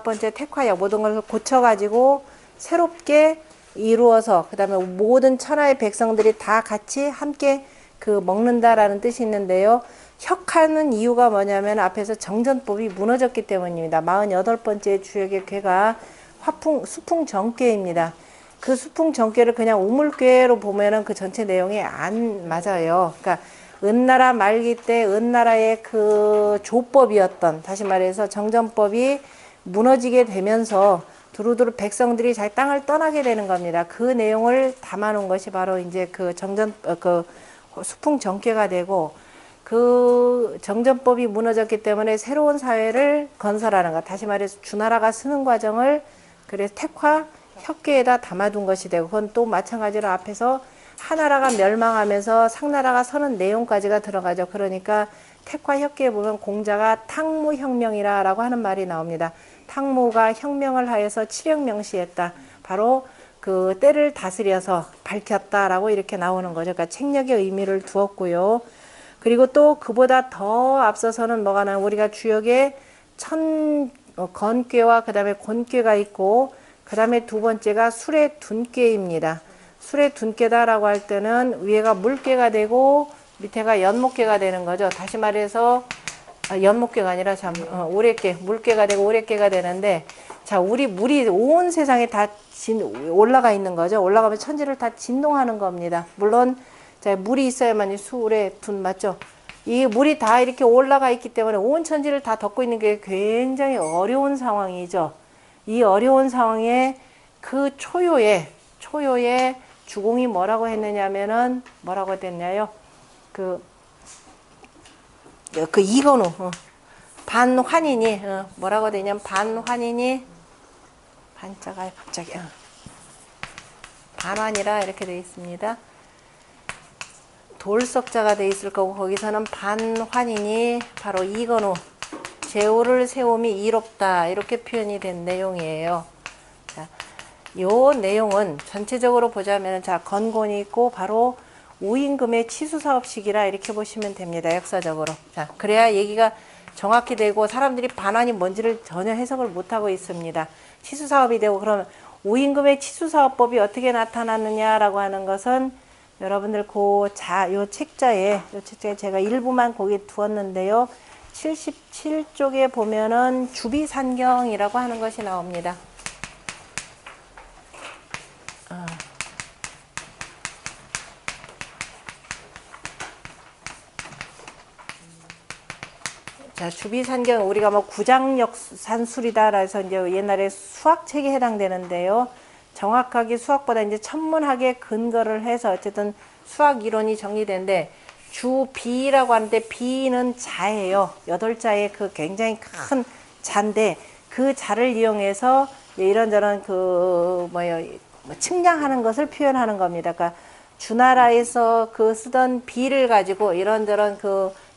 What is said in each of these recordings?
번째 택화역 모든 것을 고쳐가지고 새롭게 이루어서 그 다음에 모든 천하의 백성들이 다 같이 함께 그 먹는다라는 뜻이 있는데요. 혁하는 이유가 뭐냐면 앞에서 정전법이 무너졌기 때문입니다. 48번째 주역의 궤가 수풍정궤입니다. 그 수풍정궤를 그냥 우물궤로 보면은 그 전체 내용이 안 맞아요. 그러니까 은나라 말기 때 은나라의 그 조법이었던, 다시 말해서 정전법이 무너지게 되면서 두루두루 백성들이 자기 땅을 떠나게 되는 겁니다. 그 내용을 담아놓은 것이 바로 이제 그 수풍정궤가 되고, 그 정전법이 무너졌기 때문에 새로운 사회를 건설하는 것, 다시 말해서 주나라가 쓰는 과정을 그래서 택화 혁궤에다 담아둔 것이 되고, 그건 또 마찬가지로 앞에서 하나라가 멸망하면서 상나라가 서는 내용까지가 들어가죠. 그러니까 택화 혁궤에 보면 공자가 탕무혁명이라고 하는 말이 나옵니다. 탕무가 혁명을 하여서 칠혁명시했다. 바로 그 때를 다스려서 밝혔다라고 이렇게 나오는 거죠. 그러니까 책략의 의미를 두었고요. 그리고 또 그보다 더 앞서서는 뭐가 나요? 우리가 주역에 건궤와 그 다음에 곤궤가 있고, 그 다음에 두 번째가 술의 둔궤입니다. 술의 둔궤다라고 할 때는 위에가 물궤가 되고 밑에가 연못궤가 되는 거죠. 다시 말해서 연못궤가 아니라 오랫궤, 물궤가 되고 오랫궤가 되는데, 자, 물이 온 세상에 다 올라가 있는 거죠. 올라가면 천지를 다 진동하는 겁니다. 물론 자, 물이 있어야만 술의 둔 맞죠? 이 물이 다 이렇게 올라가 있기 때문에 온 천지를 다 덮고 있는 게 굉장히 어려운 상황이죠. 이 어려운 상황에 그 초요에 주공이 뭐라고 했느냐면은 뭐라고 됐냐요? 이건우 반환이니 뭐라고 되냐면 반환이니 반자가 갑자기 반환이라 이렇게 되어 있습니다. 돌석자가 되어 있을 거고, 거기서는 반환이니 바로 이건우 제후를 세움이 이롭다 이렇게 표현이 된 내용이에요. 자, 요 내용은 전체적으로 보자면 자, 건곤이 있고 바로 우임금의 치수사업식이라 이렇게 보시면 됩니다. 역사적으로. 자, 그래야 얘기가 정확히 되고 사람들이 반환이 뭔지를 전혀 해석을 못하고 있습니다. 치수사업이 되고, 그러면 우임금의 치수사업법이 어떻게 나타났느냐라고 하는 것은 여러분들 요 책자에 제가 일부만 거기 두었는데요. 77쪽에 보면은 주비산경이라고 하는 것이 나옵니다. 자, 주비산경 우리가 뭐 구장역산술이다 해서 이제 옛날에 수학책에 해당되는데요. 정확하게 수학보다 이제 천문학에 근거를 해서 어쨌든 수학 이론이 정리되는데, 주비라고 하는데 비는 자예요. 8자의 그 굉장히 큰 자인데, 그 자를 이용해서 이런저런 측량하는 것을 표현하는 겁니다. 그러니까 주나라에서 쓰던 비를 가지고 이런저런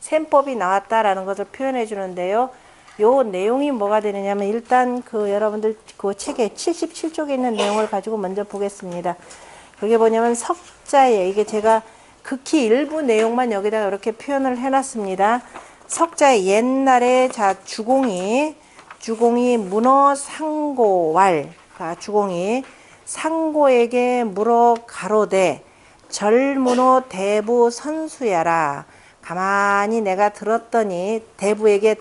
셈법이 나왔다라는 것을 표현해 주는데요. 요 내용이 뭐가 되느냐면, 일단 여러분들 책에 77쪽에 있는 내용을 가지고 먼저 보겠습니다. 그게 뭐냐면 석자에, 이게 제가 극히 일부 내용만 여기다가 이렇게 표현을 해놨습니다. 석자에 옛날에 주공이 문어 상고왈, 주공이 상고에게 물어 가로되 절문호 대부 선수야라. 가만히 내가 들었더니 대부에게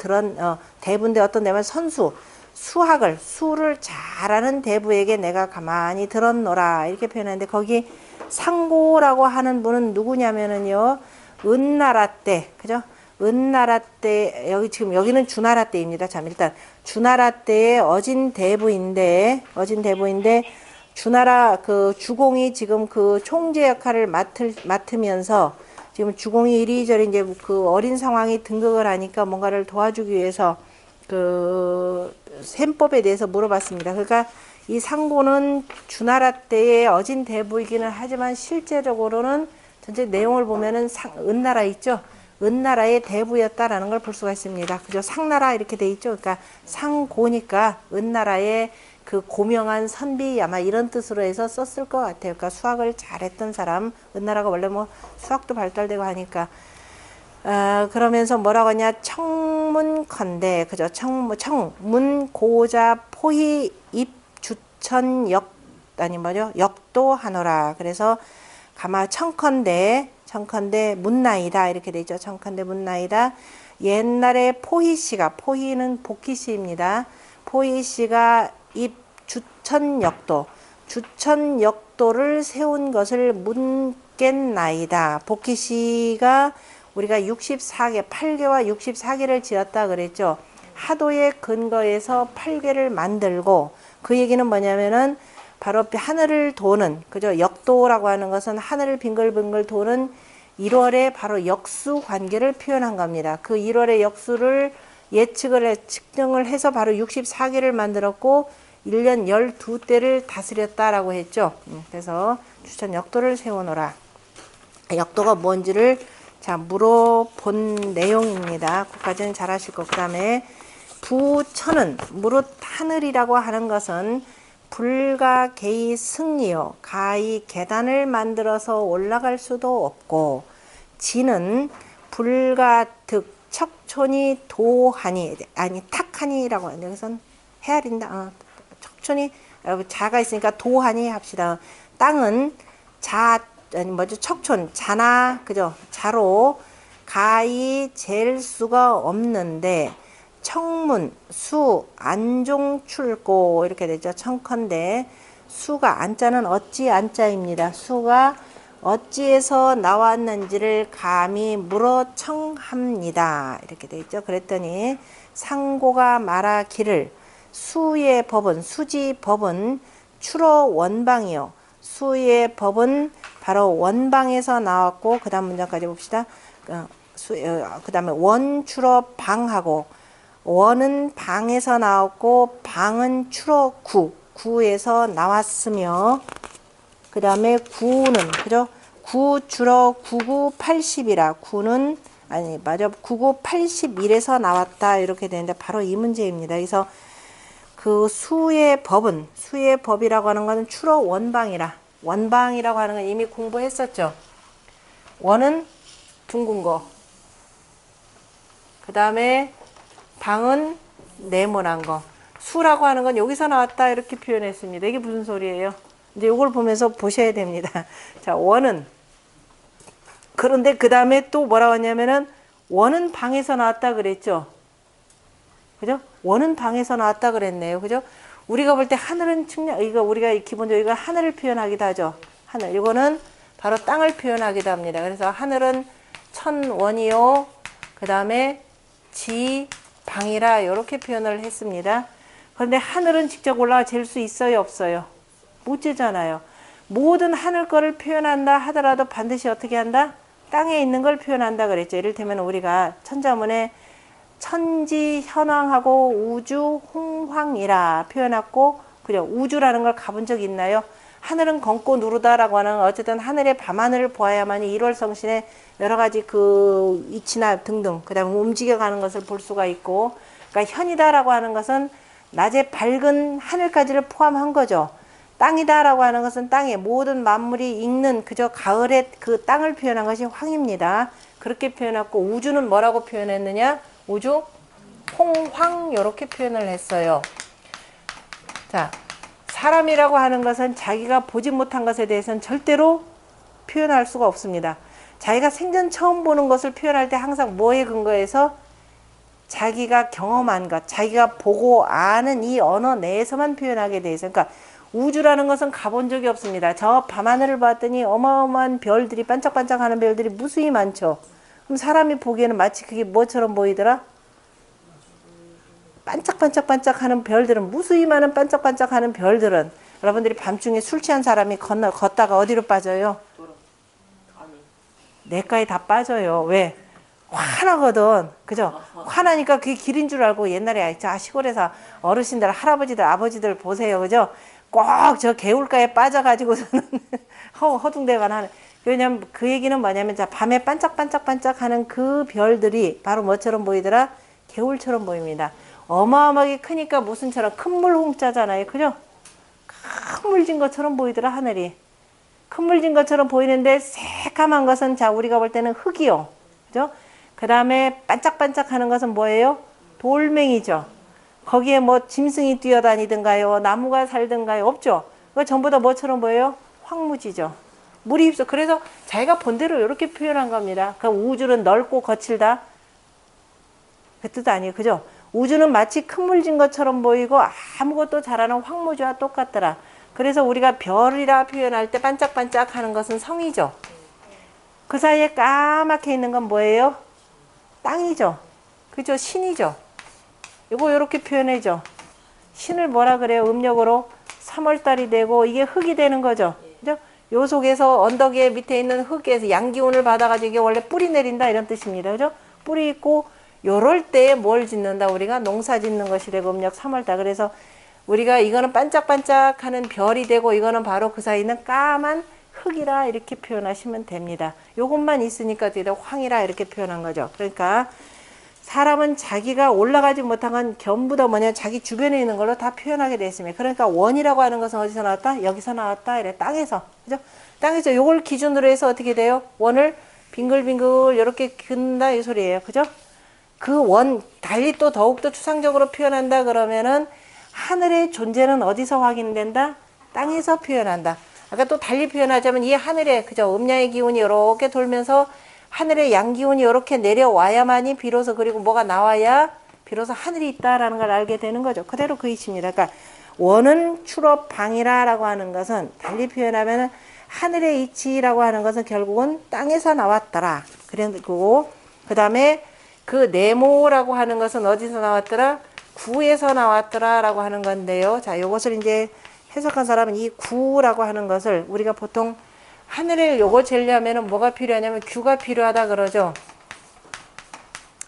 대부인데 어떤 데면 수를 잘하는 대부에게 내가 가만히 들었노라 이렇게 표현하는데, 거기 상고라고 하는 분은 누구냐면은요, 은나라 때, 그죠? 은나라 때, 여기는 주나라 때입니다. 자, 일단 주나라 때의 어진 대부인데 주나라 주공이 지금 총재 역할을 맡으면서 지금 주공이 이리저리 이제 어린 상황이 등극을 하니까 뭔가를 도와주기 위해서 셈법에 대해서 물어봤습니다. 그러니까 이 상고는 주나라 때의 어진 대부이기는 하지만 실제적으로는 전체 내용을 보면은 은나라 있죠. 은나라의 대부였다라는 걸 볼 수가 있습니다. 그죠? 상나라 이렇게 돼 있죠. 그러니까 상고니까 은나라의 고명한 선비 아마 이런 뜻으로 해서 썼을 것 같아요. 그러니까 수학을 잘했던 사람, 은나라가 원래 뭐 수학도 발달되고 하니까 그러면서 뭐라고 하냐, 청문컨대, 그죠? 청문 고자 포희 입주천 아니 뭐죠? 역도하노라. 그래서 가마 청컨대 묻나이다 이렇게 되죠. 청컨대 묻나이다. 옛날에 포희씨가, 포희는 복희씨입니다. 포희씨가 입주천역도, 주천역도를 세운 것을 묻겠나이다. 복희씨가 우리가 64개, 8개와 64개를 지었다 그랬죠. 하도의 근거에서 8개를 만들고, 그 얘기는 뭐냐면은 바로 하늘을 도는, 그죠? 역도라고 하는 것은 하늘을 빙글빙글 도는 1월의 바로 역수 관계를 표현한 겁니다. 그 1월의 역수를 측정을 해서 바로 64개를 만들었고 1년 12대를 다스렸다라고 했죠. 그래서 주천 역도를 세워놓으라. 역도가 뭔지를 자 물어본 내용입니다. 그까지는 잘 아실 거. 그 다음에 부천은 무릇 하늘이라고 하는 것은 불가 개의 승리요 가히 계단을 만들어서 올라갈 수도 없고, 지는 불가 득 척촌이 도하니 아니 탁하니라고 하는데 여기선 헤아린다. 척촌이 자가 있으니까 도하니 합시다. 땅은 아니 뭐죠? 척촌 자나 그죠? 자로 가히 잴 수가 없는데 청문, 수, 안종, 출고 이렇게 되죠. 청컨대 수가 안자는 어찌 안자입니다. 수가 어찌에서 나왔는지를 감히 물어 청합니다. 이렇게 되어 있죠. 그랬더니 상고가 말하기를 수의 법은 수지 법은 추러 원방이요. 수의 법은 바로 원방에서 나왔고 그 다음 문장까지 봅시다. 그 다음에 원추러 방하고 원은 방에서 나왔고 방은 추러 구에서 나왔으며 그 다음에 구는 그죠? 구 추러 99 80이라 구는 아니 맞아 99 81에서 나왔다 이렇게 되는데 바로 이 문제입니다. 그래서 그 수의 법이라고 하는 것은 추러 원방이라고 하는 건 이미 공부했었죠. 원은 둥근 거, 그 다음에 방은 네모난 거, 수라고 하는 건 여기서 나왔다 이렇게 표현했습니다. 이게 무슨 소리예요? 이제 이걸 보면서 보셔야 됩니다. 자, 원은 그런데 그 다음에 또 뭐라고 하냐면은 원은 방에서 나왔다 그랬죠. 그죠? 원은 방에서 나왔다 그랬네요. 그죠? 우리가 볼 때 하늘은 측량, 이거 우리가 기본적으로 이거 하늘을 표현하기도 하죠. 하늘. 이거는 바로 땅을 표현하기도 합니다. 그래서 하늘은 천원이요. 그 다음에 지방이라 이렇게 표현을 했습니다. 그런데 하늘은 직접 올라가 잴 수 있어요, 없어요? 못 재잖아요. 모든 하늘 거를 표현한다 하더라도 반드시 어떻게 한다? 땅에 있는 걸 표현한다 그랬죠. 이를테면 우리가 천자문에 천지 현황하고 우주 홍황이라 표현했고, 그죠? 우주라는 걸 가본 적 있나요? 하늘은 검고 누르다라고 하는 어쨌든 하늘의 밤하늘을 보아야만이 1월 성신의 여러 가지 그 위치나 등등 그다음에 움직여가는 것을 볼 수가 있고, 그러니까 현이다라고 하는 것은 낮에 밝은 하늘까지를 포함한 거죠. 땅이다라고 하는 것은 땅의 모든 만물이 익는 그저 가을의 그 땅을 표현한 것이 황입니다. 그렇게 표현했고, 우주는 뭐라고 표현했느냐? 우주 홍황 이렇게 표현을 했어요. 자, 사람이라고 하는 것은 자기가 보지 못한 것에 대해서는 절대로 표현할 수가 없습니다. 자기가 생전 처음 보는 것을 표현할 때 항상 뭐에 근거해서 자기가 경험한 것, 자기가 보고 아는 이 언어 내에서만 표현하게 돼 있어요. 그러니까 우주라는 것은 가본 적이 없습니다. 저 밤하늘을 봤더니 어마어마한 별들이 반짝반짝하는 별들이 무수히 많죠. 그럼 사람이 보기에는 마치 그게 뭐처럼 보이더라? 반짝반짝반짝하는 별들은, 무수히 많은 반짝반짝하는 별들은 여러분들이 밤중에 술 취한 사람이 걷다가 어디로 빠져요? 뇌가에 다 빠져요. 왜? 화나거든. 그죠? 화나니까 그게 길인 줄 알고 옛날에 시골에서 어르신들, 할아버지들, 아버지들 보세요. 그죠? 꼭 저 개울가에 빠져가지고서는 허둥대만 하는. 왜냐면 그 얘기는 뭐냐면 자, 밤에 반짝반짝반짝하는 그 별들이 바로 뭐처럼 보이더라? 개울처럼 보입니다. 어마어마하게 크니까 무슨처럼 큰 물 홍자잖아요. 그죠? 큰 물 진 것처럼 보이더라, 하늘이. 큰 물 진 것처럼 보이는데 새까만 것은 자, 우리가 볼 때는 흙이요. 그죠? 그 다음에 반짝반짝하는 것은 뭐예요? 돌멩이죠. 거기에 뭐 짐승이 뛰어다니든가요, 나무가 살든가요, 없죠. 그거 전부 다 뭐처럼 보여요? 황무지죠. 물이 있어. 그래서 자기가 본대로 이렇게 표현한 겁니다. 그 우주는 넓고 거칠다. 그 뜻 아니에요. 그죠? 우주는 마치 큰 물진 것처럼 보이고 아무것도 잘하는 황무지와 똑같더라. 그래서 우리가 별이라 표현할 때 반짝반짝 하는 것은 성이죠. 그 사이에 까맣게 있는 건 뭐예요? 땅이죠. 그죠? 신이죠. 이거 이렇게 표현해죠. 신을 뭐라 그래요? 음력으로 3월달이 되고 이게 흙이 되는 거죠. 그죠? 요 속에서 언덕 에 밑에 있는 흙에서 양기운을 받아가지고 이게 원래 뿌리 내린다 이런 뜻입니다. 그죠? 뿌리 있고 요럴 때에 뭘 짓는다? 우리가 농사 짓는 것이 되고 음력 3월달. 그래서 우리가 이거는 반짝반짝하는 별이 되고 이거는 바로 그 사이는 까만 흙이라 이렇게 표현하시면 됩니다. 요것만 있으니까 어떻게 돼요? 황이라 이렇게 표현한 거죠. 그러니까 사람은 자기가 올라가지 못한 건 전부 다 뭐냐, 자기 주변에 있는 걸로 다 표현하게 되어 있습니다. 그러니까 원이라고 하는 것은 어디서 나왔다? 여기서 나왔다. 이래. 땅에서. 그죠? 땅에서 요걸 기준으로 해서 어떻게 돼요? 원을 빙글빙글 이렇게 긋는다 이 소리예요. 그죠? 그 원, 달리 또 더욱더 추상적으로 표현한다 그러면은 하늘의 존재는 어디서 확인된다? 땅에서 표현한다. 아까 또 달리 표현하자면 이 하늘에, 그죠? 음양의 기운이 이렇게 돌면서 하늘의 양기운이 이렇게 내려와야만이 비로소, 그리고 뭐가 나와야 비로소 하늘이 있다라는 걸 알게 되는 거죠. 그대로 그 이치입니다. 그러니까 원은 출업방이라고 하는 것은 달리 표현하면 하늘의 이치라고 하는 것은 결국은 땅에서 나왔더라. 그리고 그 다음에 그 네모라고 하는 것은 어디서 나왔더라? 구에서 나왔더라 라고 하는 건데요. 자, 요것을 이제 해석한 사람은 이 구라고 하는 것을 우리가 보통 하늘을 요거 재려면은 뭐가 필요하냐면 규가 필요하다 그러죠.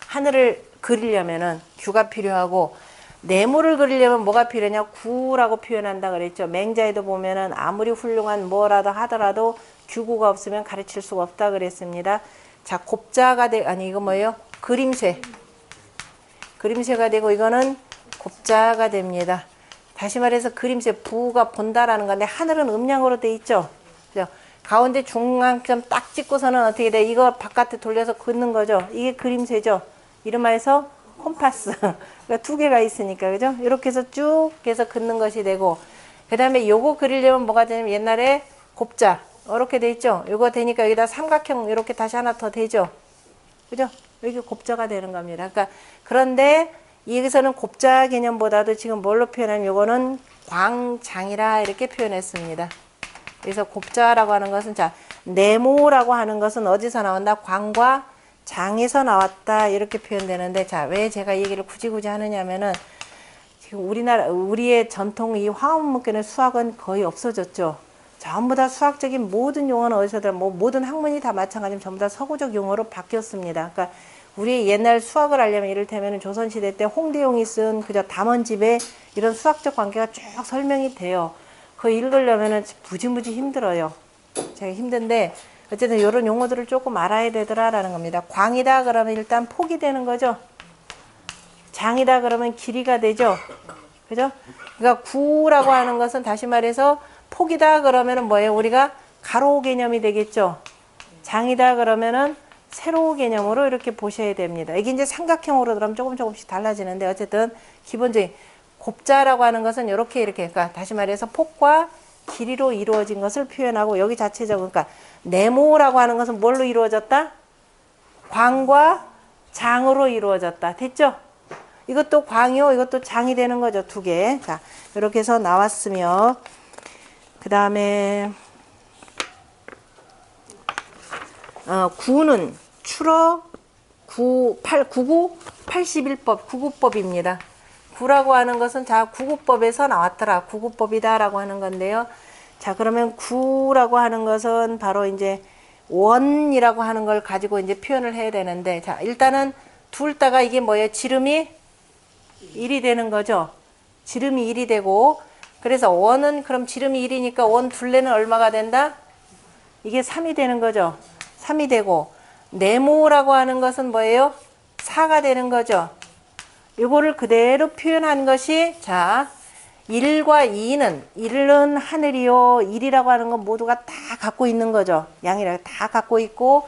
하늘을 그리려면은 규가 필요하고, 네모를 그리려면 뭐가 필요하냐? 구라고 표현한다 그랬죠. 맹자에도 보면은 아무리 훌륭한 뭐라도 하더라도 규구가 없으면 가르칠 수가 없다 그랬습니다. 자, 곱자가 아니 이거 뭐예요? 그림쇠. 그림쇠가 되고 이거는 곱자가 됩니다. 다시 말해서 그림쇠, 부가 본다라는 건데 하늘은 음양으로 돼 있죠. 그죠? 가운데 중앙점 딱 찍고서는 어떻게 돼? 이거 바깥에 돌려서 긋는 거죠. 이게 그림쇠죠. 이름하여서 콤파스. 그러니까 두 개가 있으니까, 그죠? 이렇게 해서 쭉 해서 긋는 것이 되고, 그 다음에 요거 그리려면 뭐가 되냐면 옛날에 곱자. 이렇게 돼 있죠. 요거 되니까 여기다 삼각형 이렇게 다시 하나 더 되죠. 그죠? 여기 곱자가 되는 겁니다. 그러니까 그런데 여기서는 곱자 개념보다도 지금 뭘로 표현하면 요거는 광장이라 이렇게 표현했습니다. 그래서 곱자라고 하는 것은, 자, 네모라고 하는 것은 어디서 나온다? 광과 장에서 나왔다 이렇게 표현되는데, 자, 왜 제가 이 얘기를 굳이 하느냐면은 지금 우리의 전통 이 화학문과는 수학은 거의 없어졌죠. 전부 다 수학적인 모든 용어는 어디서든 모든 학문이 다 마찬가지로 전부 다 서구적 용어로 바뀌었습니다. 그러니까 우리 옛날 수학을 알려면 이를테면 조선시대 때 홍대용이 쓴 그저 담원집에 이런 수학적 관계가 쭉 설명이 돼요. 그거 읽으려면은 무지무지 힘들어요. 제가 힘든데 어쨌든 이런 용어들을 조금 알아야 되더라라는 겁니다. 광이다 그러면 일단 폭이 되는 거죠. 장이다 그러면 길이가 되죠. 그죠? 그러니까 구라고 하는 것은 다시 말해서 폭이다 그러면은 뭐예요? 우리가 가로 개념이 되겠죠. 장이다 그러면은 세로 개념으로 이렇게 보셔야 됩니다. 이게 이제 삼각형으로 그러면 조금씩 달라지는데 어쨌든 기본적인 곱자라고 하는 것은 이렇게 그러니까 다시 말해서 폭과 길이로 이루어진 것을 표현하고, 여기 자체적으로 그러니까 네모라고 하는 것은 뭘로 이루어졌다? 광과 장으로 이루어졌다. 됐죠? 이것도 광이요, 이것도 장이 되는 거죠. 두 개. 자, 이렇게 해서 나왔으며, 그 다음에 구는 출어 99, 81법, 구구법입니다. 구라고 하는 것은 자, 구구법에서 나왔더라. 구구법이다 라고 하는 건데요. 자, 그러면 구라고 하는 것은 바로 이제 원이라고 하는 걸 가지고 이제 표현을 해야 되는데, 자, 일단은 둘 다가 이게 뭐예요? 지름이 1이 되는 거죠. 지름이 1이 되고, 그래서 원은 그럼 지름이 1이니까 원 둘레는 얼마가 된다? 이게 3이 되는 거죠. 3이 되고, 네모라고 하는 것은 뭐예요? 4가 되는 거죠. 이거를 그대로 표현한 것이, 자, 1과 2는 1은 하늘이요, 1이라고 하는 건 모두가 다 갖고 있는 거죠. 양이라 다 갖고 있고,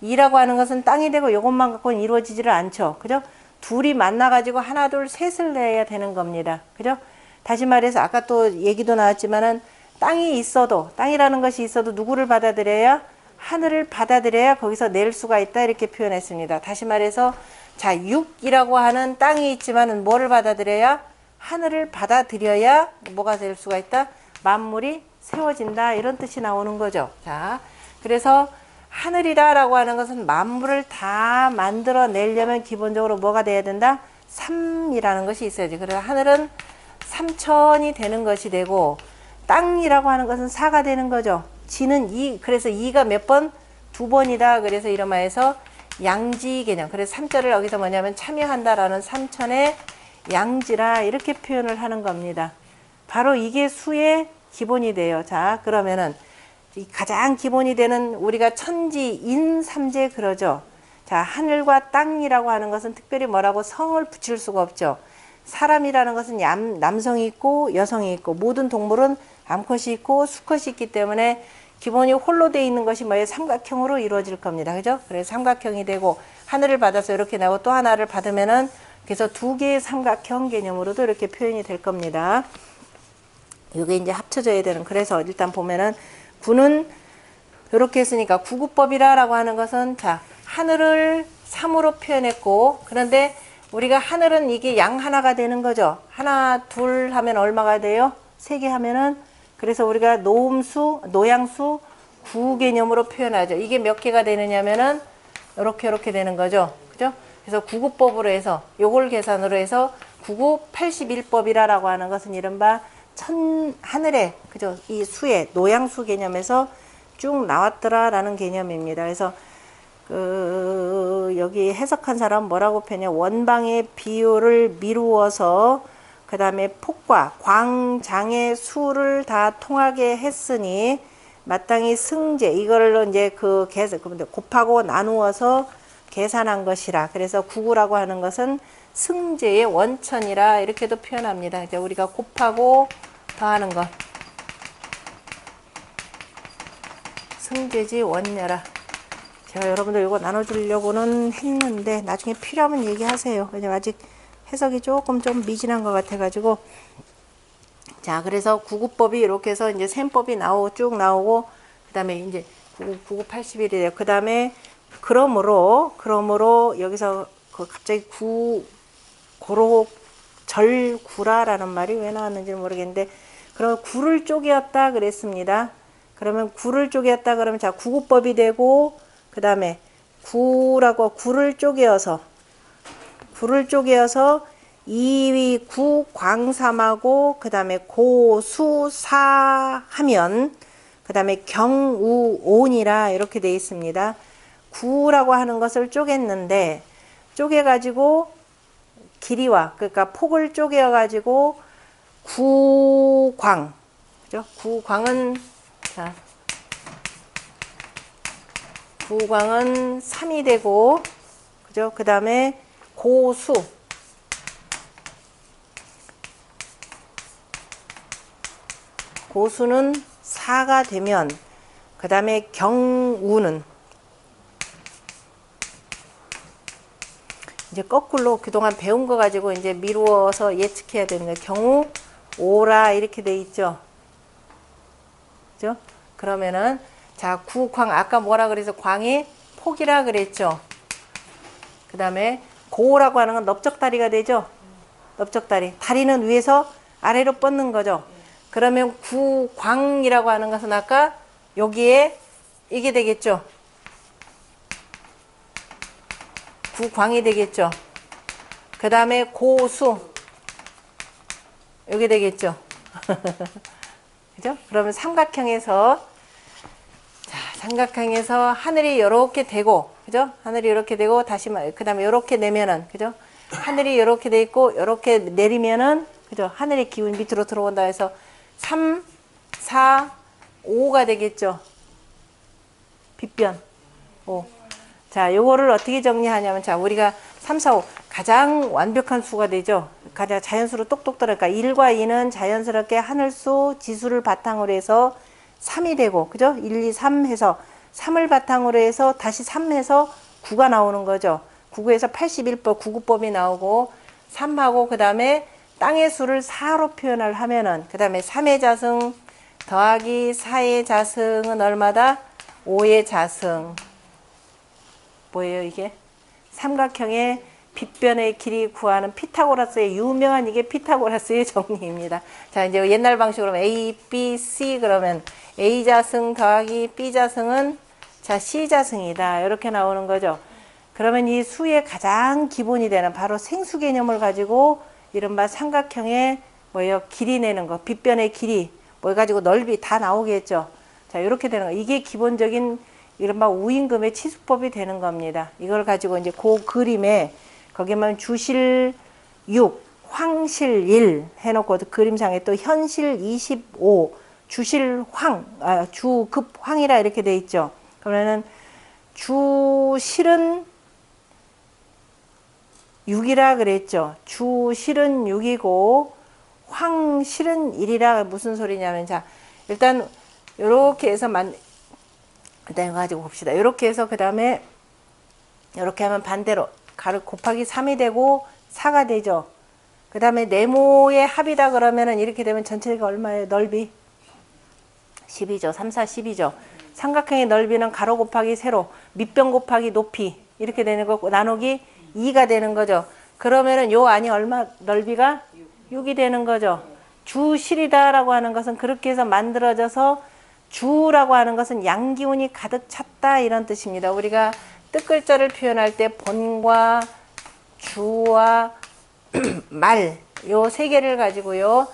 2라고 하는 것은 땅이 되고 이것만 갖고는 이루어지지를 않죠. 그죠? 둘이 만나가지고 하나, 둘, 셋을 내야 되는 겁니다. 그죠? 다시 말해서 아까 또 얘기도 나왔지만은 땅이 있어도, 땅이라는 것이 있어도 누구를 받아들여야? 하늘을 받아들여야 거기서 낼 수가 있다. 이렇게 표현했습니다. 다시 말해서 자, 육이라고 하는 땅이 있지만은 뭐를 받아들여야? 하늘을 받아들여야 뭐가 될 수가 있다? 만물이 세워진다. 이런 뜻이 나오는 거죠. 자, 그래서 하늘이다라고 하는 것은 만물을 다 만들어내려면 기본적으로 뭐가 돼야 된다? 3이라는 것이 있어야지. 그래서 하늘은 3천이 되는 것이 되고 땅이라고 하는 것은 4가 되는 거죠. 지는 2, 그래서 2가 몇 번? 2번이다. 그래서 이름하여서 양지 개념. 그래서 3절을 여기서 뭐냐면 참여한다라는 3천의 양지라 이렇게 표현을 하는 겁니다. 바로 이게 수의 기본이 돼요. 자, 그러면은 가장 기본이 되는 우리가 천지, 인, 삼재 그러죠. 자, 하늘과 땅이라고 하는 것은 특별히 뭐라고 성을 붙일 수가 없죠. 사람이라는 것은 남성이 있고 여성이 있고 모든 동물은 암컷이 있고 수컷이 있기 때문에 기본이 홀로 되어 있는 것이 뭐예요? 삼각형으로 이루어질 겁니다. 그죠? 그래서 삼각형이 되고 하늘을 받아서 이렇게 나오고 또 하나를 받으면은 그래서 두 개의 삼각형 개념으로도 이렇게 표현이 될 겁니다. 이게 이제 합쳐져야 되는. 그래서 일단 보면은 구는 이렇게 했으니까 구구법이라고 하는 것은 자, 하늘을 3으로 표현했고 그런데 우리가 하늘은 이게 양 하나가 되는 거죠. 하나, 둘 하면 얼마가 돼요? 3개 하면은 그래서 우리가 노음수, 노양수, 구 개념으로 표현하죠. 이게 몇 개가 되느냐면은 이렇게 되는 거죠. 그죠? 그래서 구구법으로 해서 요걸 계산으로 해서 구구 81법이라고 하는 것은 이른바 하늘에 그죠? 이 수의 노양수 개념에서 쭉 나왔더라라는 개념입니다. 그래서 여기 해석한 사람 뭐라고 표현해? 원방의 비율을 미루어서 그 다음에 폭과 광장의 수를 다 통하게 했으니 마땅히 승제 이걸로 이제 그 계산 곱하고 나누어서 계산한 것이라. 그래서 구구라고 하는 것은 승제의 원천이라 이렇게도 표현합니다. 이제 우리가 곱하고 더하는 것. 승제지 원녀라. 제가 여러분들 이거 나눠주려고는 했는데 나중에 필요하면 얘기하세요. 왜냐면 아직 해석이 조금 좀 미진한 것 같아가지고. 자, 그래서 구구법이 이렇게 해서 이제 셈법이 쭉 나오고, 그 다음에 이제 구구 81이 돼요. 그 다음에 그러므로 여기서 갑자기 절구라라는 말이 왜 나왔는지 모르겠는데, 그럼 구를 쪼개었다 그랬습니다. 그러면 구를 쪼개었다 그러면 자, 구구법이 되고, 그 다음에 구를 쪼개어서 이위 구 광삼하고 그 다음에 고수사 하면 그 다음에 경우온이라 이렇게 되어 있습니다. 구라고 하는 것을 쪼갰는데 쪼개가지고 길이와 그러니까 폭을 쪼개가지고 구광 그죠? 구광은 자 구광은 3이 되고 그죠? 그 다음에 고수는 4가 되면 그 다음에 경우는 이제 거꾸로 그동안 배운 거 가지고 이제 미루어서 예측해야 되는 거예요. 경우 5라 이렇게 돼 있죠. 그죠? 그러면은 자, 구광 아까 뭐라 그래서 광이 폭이라 그랬죠. 그 다음에 고라고 하는 건 넓적다리가 되죠. 넓적다리. 다리는 위에서 아래로 뻗는 거죠. 그러면 구광이라고 하는 것은 아까 여기에 이게 되겠죠. 구광이 되겠죠. 그 다음에 고수 여기 되겠죠. 그죠? 그러면 삼각형에서 하늘이 이렇게 되고 그죠? 하늘이 이렇게 되고 다시 그 다음에 이렇게 내면은 그죠? 하늘이 이렇게 돼 있고 이렇게 내리면은 그죠? 하늘의 기운이 밑으로 들어온다 해서 3, 4, 5가 되겠죠. 빗변 5. 자, 요거를 어떻게 정리하냐면 자, 우리가 3, 4, 5 가장 완벽한 수가 되죠. 가장 자연수로 똑똑 들어가니까 1과 2는 자연스럽게 하늘수, 지수를 바탕으로 해서 3이 되고 그죠? 1, 2, 3 해서 3을 바탕으로 해서 다시 3 해서 9가 나오는 거죠. 구구에서 81법, 구구법이 나오고 3하고 그 다음에 땅의 수를 4로 표현을 하면은 그 다음에 3의 자승 더하기 4의 자승은 얼마다? 5의 자승. 뭐예요 이게? 삼각형의 빗변의 길이 구하는 피타고라스의 유명한 이게 피타고라스의 정리입니다. 자 이제 옛날 방식으로 A, B, C 그러면 A 자승 더하기 B 자승은 자 C 자승이다 이렇게 나오는 거죠. 그러면 이 수의 가장 기본이 되는 바로 생수 개념을 가지고 이른바 삼각형의 뭐예요 길이 내는 거 빗변의 길이 뭐 가지고 넓이 다 나오겠죠. 자 이렇게 되는 거 이게 기본적인 이른바 우임금의 치수법이 되는 겁니다. 이걸 가지고 이제 그 그림에 거기만 주실 6, 황실 1 해놓고 그림상에 또 현실 25, 주실 황, 주급 황이라 이렇게 돼 있죠. 그러면은 주실은 6이라 그랬죠. 주실은 6이고 황실은 1이라 무슨 소리냐면 자 일단 이렇게 해서 일단 이거 가지고 봅시다. 이렇게 해서 그 다음에 이렇게 하면 반대로 가로 곱하기 3이 되고 4가 되죠. 그 다음에 네모의 합이다 그러면은 이렇게 되면 전체가 얼마예요? 넓이 10이죠. 3, 4, 10이죠. 삼각형의 넓이는 가로 곱하기 세로 밑변 곱하기 높이 이렇게 되는 거고 나누기 2가 되는 거죠. 그러면은 요 안이 얼마 넓이가 6이 되는 거죠. 주실이다라고 하는 것은 그렇게 해서 만들어져서 주라고 하는 것은 양기운이 가득 찼다 이런 뜻입니다. 우리가 뜻글자를 표현할 때 본과 주와 말 요 세 개를 가지고요.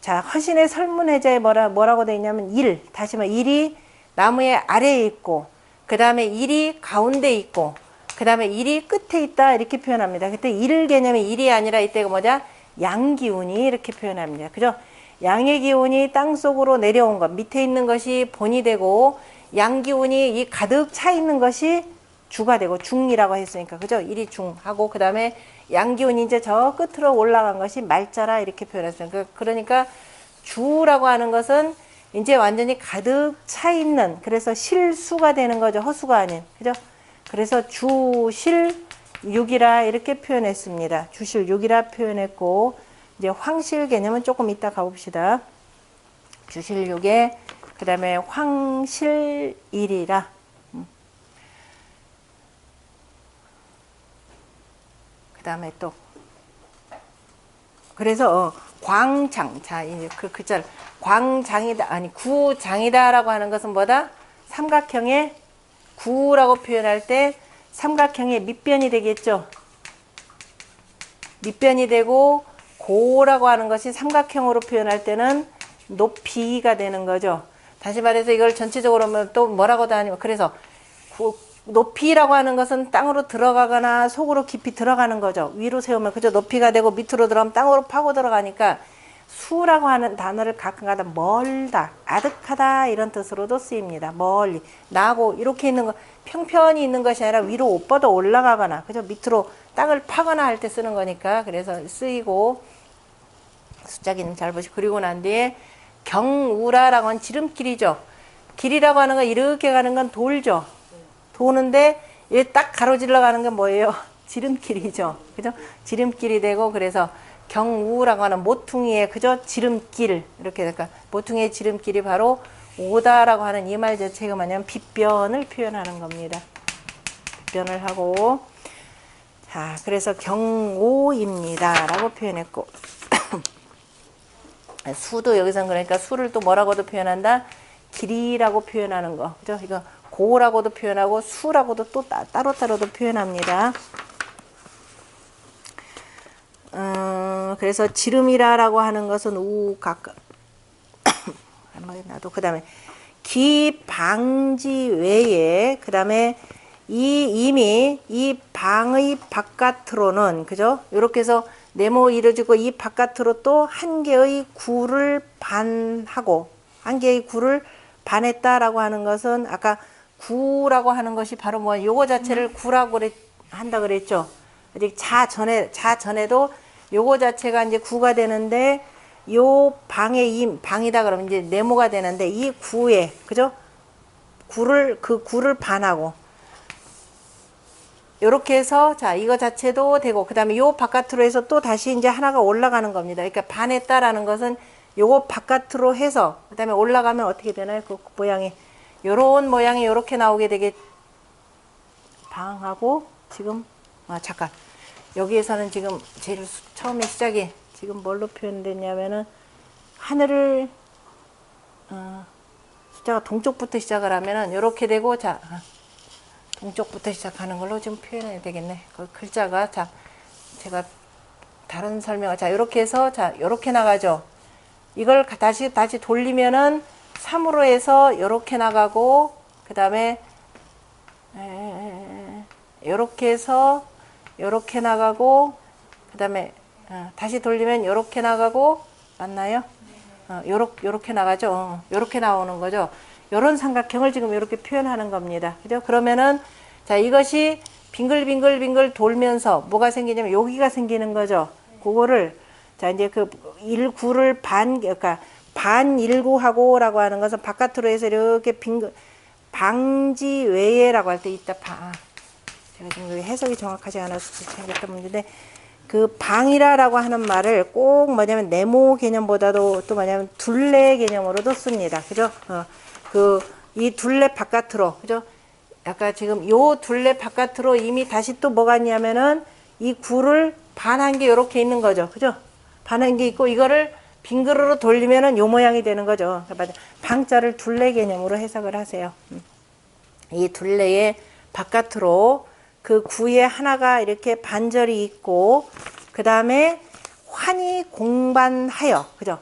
자 허신의 설문해자에 뭐라고 되어 있냐면 1 다시 말해 1이 나무의 아래에 있고 그 다음에 1이 가운데 있고 그 다음에 1이 끝에 있다 이렇게 표현합니다. 그때 1 개념이 1이 아니라 이때가 뭐냐 양기운이 이렇게 표현합니다. 그죠? 양의 기운이 땅속으로 내려온 것 밑에 있는 것이 본이 되고 양기운이 이 가득 차 있는 것이 주가 되고 중이라고 했으니까 그죠? 1이 중하고 그 다음에 양기운이 이제 저 끝으로 올라간 것이 말자라 이렇게 표현했어요. 그러니까 주라고 하는 것은 이제 완전히 가득 차 있는 그래서 실수가 되는 거죠. 허수가 아닌 그죠? 그래서 주실 6이라 이렇게 표현했습니다. 주실 6이라 표현했고 이제 황실 개념은 조금 이따 가봅시다. 주실 6에 그 다음에 황실 1이라 그 다음에 또 그래서 광장 자 이제 그 글자를 광장이다 아니 구장이다라고 하는 것은 뭐다? 삼각형의 구라고 표현할 때 삼각형의 밑변이 되겠죠. 밑변이 되고 고라고 하는 것이 삼각형으로 표현할 때는 높이가 되는 거죠. 다시 말해서 이걸 전체적으로 또 뭐라고도 하니까 그래서 높이라고 하는 것은 땅으로 들어가거나 속으로 깊이 들어가는 거죠. 위로 세우면 그죠 높이가 되고 밑으로 들어가면 땅으로 파고 들어가니까 수라고 하는 단어를 가끔가다 멀다, 아득하다 이런 뜻으로도 쓰입니다. 멀리 나고 이렇게 있는 거 평편이 있는 것이 아니라 위로 뻗어 올라가거나 그죠 밑으로 땅을 파거나 할 때 쓰는 거니까 그래서 쓰이고 숫자 기능 잘 보시고 그리고 난 뒤에 경우라라고 하는 지름길이죠. 길이라고 하는 건 이렇게 가는 건 돌죠. 도는데 얘 딱 가로질러 가는 건 뭐예요? 지름길이죠. 그죠? 지름길이 되고 그래서 경우라고 하는 모퉁이의 그저 지름길 이렇게 될까 모퉁이의 지름길이 바로 오다라고 하는 이 말 자체가 뭐냐면 빗변을 표현하는 겁니다. 빗변을 하고 자 그래서 경오입니다 라고 표현했고 수도 여기서는 그러니까 수를 또 뭐라고도 표현한다 길이라고 표현하는 거 그죠? 이거 고라고도 표현하고 수라고도 또 따로따로도 표현합니다. 그래서 지름이라고 하는 것은 우각 한마디 나도 그 다음에 기방지 외에 그 다음에 이미 이 방의 바깥으로는 그죠? 이렇게 해서 네모 이루어지고 이 바깥으로 또 한 개의 구를 반하고 한 개의 구를 반했다라고 하는 것은 아까 구라고 하는 것이 바로 뭐 요거 자체를 구라고 한다 그랬죠. 아직 자 전에도 요거 자체가 이제 구가 되는데 요 방의 방이다 그러면 이제 네모가 되는데 이 구에 그죠? 구를 반하고 요렇게 해서 자 이거 자체도 되고 그 다음에 요 바깥으로 해서 또 다시 이제 하나가 올라가는 겁니다. 그러니까 반했다라는 것은 요거 바깥으로 해서 그 다음에 올라가면 어떻게 되나요? 그 모양이 요런 모양이 요렇게 나오게 되게 방하고 지금 잠깐 여기에서는 지금 제일 처음에 시작이 지금 뭘로 표현됐냐면은 하늘을 숫자가 동쪽부터 시작을 하면은 요렇게 되고 자 동쪽부터 시작하는 걸로 좀 표현해야 되겠네. 그 글자가 자 제가 다른 설명을 자 요렇게 해서 자 요렇게 나가죠. 이걸 다시 돌리면은 3으로 해서 요렇게 나가고 그 다음에 요렇게 해서 요렇게 나가고 그 다음에 다시 돌리면 요렇게 나가고 맞나요? 요렇게 나가죠. 요렇게 나오는 거죠. 요런 삼각형을 지금 이렇게 표현하는 겁니다. 그죠? 그러면은 자 이것이 빙글빙글 돌면서 뭐가 생기냐면 여기가 생기는 거죠. 그거를 자 이제 그 1구를 그러니까 반 1구하고라고 하는 것은 바깥으로 해서 이렇게 방지 외에라고 할 때 있다. 제가 지금 해석이 정확하지 않아서 생겼던 문제인데 그 방이라라고 하는 말을 꼭 뭐냐면 네모 개념보다도 또 뭐냐면 둘레 개념으로도 씁니다. 그죠? 이 둘레 바깥으로 그죠? 아까 지금 요 둘레 바깥으로 이미 다시 또 뭐가 있냐면은 이 구를 반한 게 요렇게 있는 거죠. 그죠? 반한 게 있고 이거를 빙그르르 돌리면은 요 모양이 되는 거죠. 방자를 둘레 개념으로 해석을 하세요. 이 둘레의 바깥으로 그 구에 하나가 이렇게 반절이 있고 그 다음에 환히 공반하여 그죠?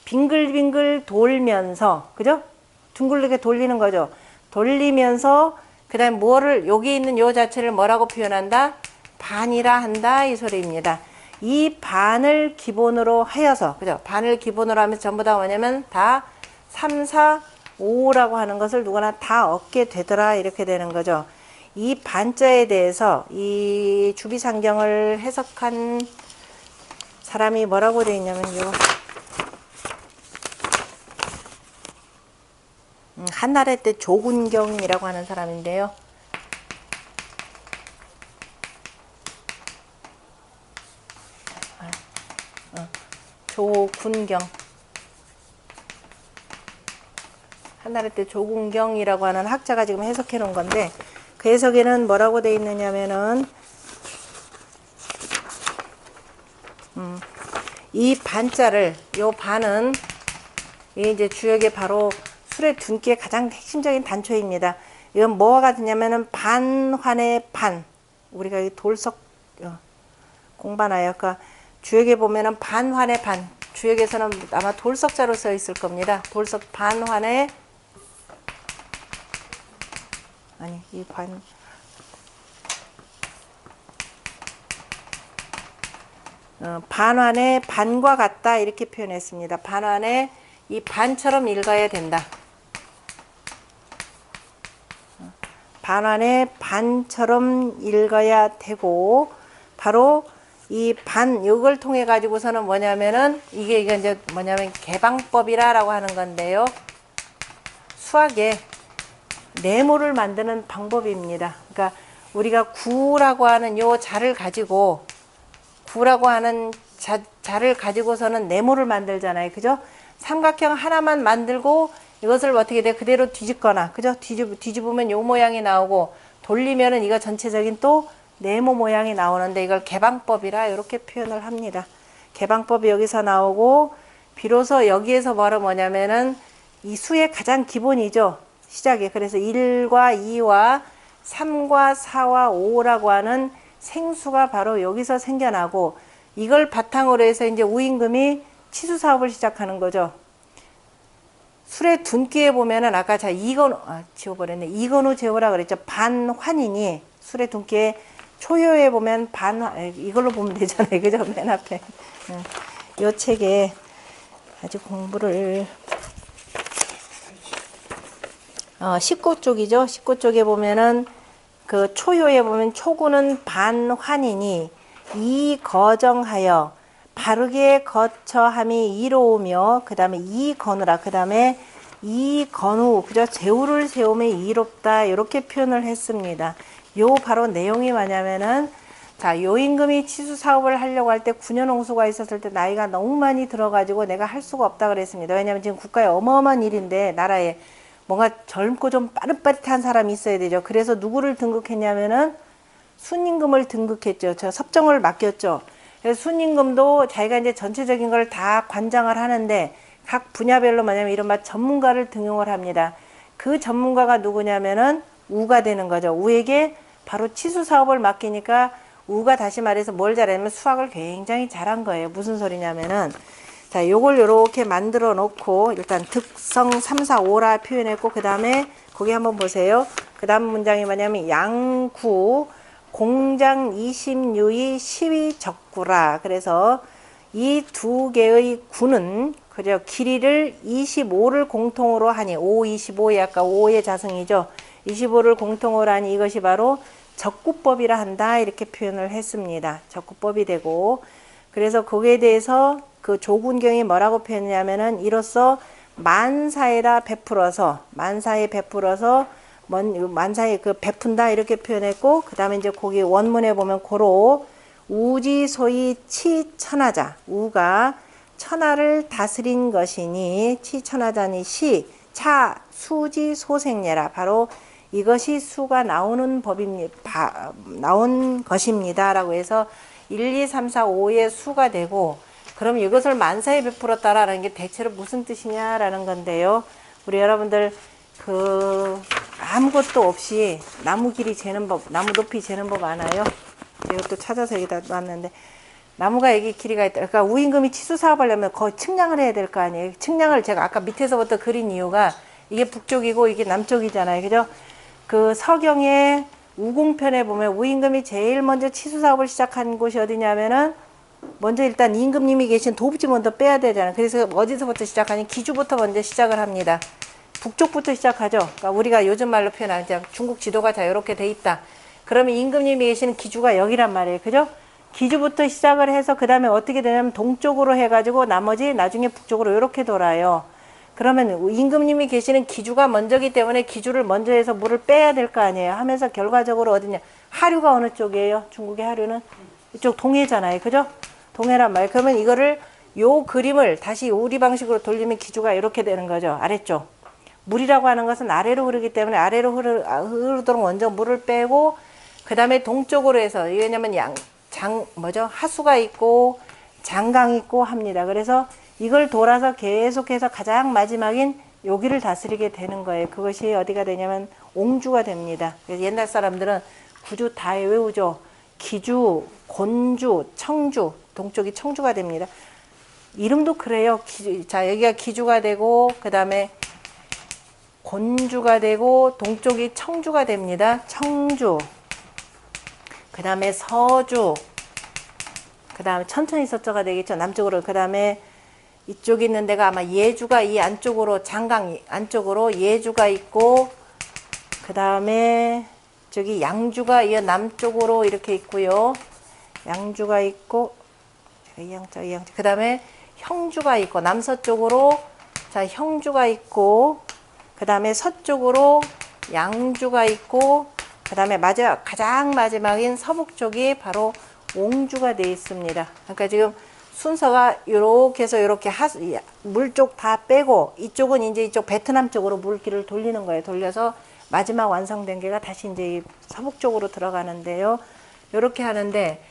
빙글빙글 돌면서 그죠? 둥글게 돌리는 거죠. 돌리면서 그 다음에 뭐를 여기 있는 요 자체를 뭐라고 표현한다? 반이라 한다 이 소리입니다. 이 반을 기본으로 하여서 그죠? 반을 기본으로 하면서 전부 다 뭐냐면 다 3, 4, 5라고 하는 것을 누구나 다 얻게 되더라 이렇게 되는 거죠. 이 반자에 대해서 이 주비상경을 해석한 사람이 뭐라고 되어 있냐면요. 한나라 때 조군경이라고 하는 사람인데요. 조군경. 한나라 때 조군경이라고 하는 학자가 지금 해석해 놓은 건데 그 해석에는 뭐라고 되어 있느냐면은 이 반자를 요 반은 이제 주역의 바로 술의 둔기의 가장 핵심적인 단초입니다. 이건 뭐가 같으냐면은 반환의 반 우리가 이 돌석 공반하여 그러니까 주역에 보면은 반환의 반 주역에서는 아마 돌석자로 써 있을 겁니다. 돌석 반환의 아니 이 반환의 반과 같다 이렇게 표현했습니다. 반환의 이 반처럼 읽어야 된다. 반환의 반처럼 읽어야 되고 바로 이 반 이걸 통해 가지고서는 뭐냐면은 이게 이제 뭐냐면 개방법이라고 하는 건데요. 수학에 네모를 만드는 방법입니다. 그러니까 우리가 구라고 하는 요 자를 가지고 구라고 하는 자를 가지고서는 네모를 만들잖아요. 그죠? 삼각형 하나만 만들고 이것을 어떻게 돼? 그대로 뒤집거나, 그죠? 뒤집으면 요 모양이 나오고 돌리면은 이거 전체적인 또 네모 모양이 나오는데 이걸 개방법이라 이렇게 표현을 합니다. 개방법이 여기서 나오고 비로소 여기에서 뭐냐면은 이 수의 가장 기본이죠. 시작에. 그래서 1과 2와 3과 4와 5라고 하는 생수가 바로 여기서 생겨나고 이걸 바탕으로 해서 이제 우임금이 치수 사업을 시작하는 거죠. 술의 둔기에 보면은 아까 자 이건우 지워버렸네. 이건우 제호라 그랬죠. 반환이니 술의 둔기에 초효에 보면 이걸로 보면 되잖아요. 그죠? 맨 앞에 이 책에 아주 공부를 19쪽이죠. 19쪽에 보면은 그 초효에 보면 초구는 반환이니 이 거정하여 바르게 거처함이 이로우며 그 다음에 이 건우라 그 다음에 이 건우 그죠? 제우를 세우며 이롭다 이렇게 표현을 했습니다. 요 바로 내용이 뭐냐면은 자, 요임금이 취수 사업을 하려고 할 때 9년 홍수가 있었을 때 나이가 너무 많이 들어가지고 내가 할 수가 없다 그랬습니다. 왜냐면 지금 국가에 어마어마한 일인데 나라에 뭔가 젊고 좀 빠릿빠릿한 사람이 있어야 되죠. 그래서 누구를 등극했냐면은 순임금을 등극했죠. 저 섭정을 맡겼죠. 그래서 순임금도 자기가 이제 전체적인 걸 다 관장을 하는데 각 분야별로 뭐냐면 이른바 전문가를 등용을 합니다. 그 전문가가 누구냐면은 우가 되는 거죠. 우에게 바로 치수 사업을 맡기니까 우가 다시 말해서 뭘 잘하냐면 수학을 굉장히 잘한 거예요. 무슨 소리냐면은 자, 요걸 요렇게 만들어 놓고 일단 득성 3, 4, 5라 표현했고 그 다음에 거기 한번 보세요. 그 다음 문장이 뭐냐면 양구 공장 20유의 10위 적구라. 그래서 이 두 개의 구는 그죠 길이를 25를 공통으로 하니 5, 25의 아까 5의 자승이죠. 25를 공통으로 하니 이것이 바로 적구법이라 한다 이렇게 표현을 했습니다. 적구법이 되고 그래서 거기에 대해서 그 조군경이 뭐라고 표현하냐면은 이로써 만사에다 베풀어서 만사에 그 베푼다 이렇게 표현했고 그 다음에 이제 거기 원문에 보면 고로 우지소이 치천하자 우가 천하를 다스린 것이니 치천하자니 차 수지 소생예라 바로 이것이 수가 나오는 법입니다. 나온 것입니다. 라고 해서 1, 2, 3, 4, 5의 수가 되고 그럼 이것을 만사에 베풀었다라는 게 대체로 무슨 뜻이냐라는 건데요. 우리 여러분들 그 아무것도 없이 나무 길이 재는 법, 나무 높이 재는 법 아나요? 제가 또 찾아서 여기다 놨는데 나무가 여기 길이가 있다. 그러니까 우임금이 치수 사업하려면 거의 측량을 해야 될 거 아니에요. 측량을 제가 아까 밑에서부터 그린 이유가 이게 북쪽이고 이게 남쪽이잖아요. 그죠? 그 서경의 우공편에 보면 우임금이 제일 먼저 치수 사업을 시작한 곳이 어디냐면은 먼저 일단 임금님이 계신 도부지 먼저 빼야 되잖아요. 그래서 어디서부터 시작하니 기주부터 먼저 시작을 합니다. 북쪽부터 시작하죠. 그러니까 우리가 요즘 말로 표현하는 중국 지도가 자 이렇게 돼 있다. 그러면 임금님이 계시는 기주가 여기란 말이에요. 그죠? 기주부터 시작을 해서 그 다음에 어떻게 되냐면 동쪽으로 해가지고 나머지 나중에 북쪽으로 이렇게 돌아요. 그러면 임금님이 계시는 기주가 먼저기 때문에 기주를 먼저 해서 물을 빼야 될 거 아니에요. 하면서 결과적으로 어디냐. 하류가 어느 쪽이에요? 중국의 하류는? 이쪽 동해잖아요. 그죠? 동해란 말이에요. 그러면 이거를 요 그림을 다시 우리 방식으로 돌리면 기주가 이렇게 되는 거죠. 아래쪽. 물이라고 하는 것은 아래로 흐르기 때문에 아래로 흐르도록 먼저 물을 빼고 그 다음에 동쪽으로 해서 왜냐면 하수가 있고 장강이 있고 합니다. 그래서 이걸 돌아서 계속해서 가장 마지막인 여기를 다스리게 되는 거예요. 그것이 어디가 되냐면 옹주가 됩니다. 그래서 옛날 사람들은 구주 다 외우죠. 기주, 곤주, 청주, 동쪽이 청주가 됩니다. 이름도 그래요. 자, 여기가 기주가 되고 그 다음에 곤주가 되고 동쪽이 청주가 됩니다. 청주. 그 다음에 서주. 그 다음에 천천히 서쪽가 되겠죠. 남쪽으로. 그 다음에 이쪽에 있는 데가 아마 예주가 이 안쪽으로 장강 안쪽으로 예주가 있고 그 다음에 저기 양주가 이 남쪽으로 이렇게 있고요. 양주가 있고 이 양자 그 다음에 형주가 있고 남서쪽으로 자 형주가 있고 그 다음에 서쪽으로 양주가 있고 그 다음에 가장 마지막인 서북쪽이 바로 옹주가 되어 있습니다. 그러니까 지금 순서가 이렇게 해서 이렇게 물쪽 다 빼고 이쪽은 이제 이쪽 베트남 쪽으로 물길을 돌리는 거예요. 돌려서 마지막 완성된 게가 다시 이제 서북쪽으로 들어가는데요. 이렇게 하는데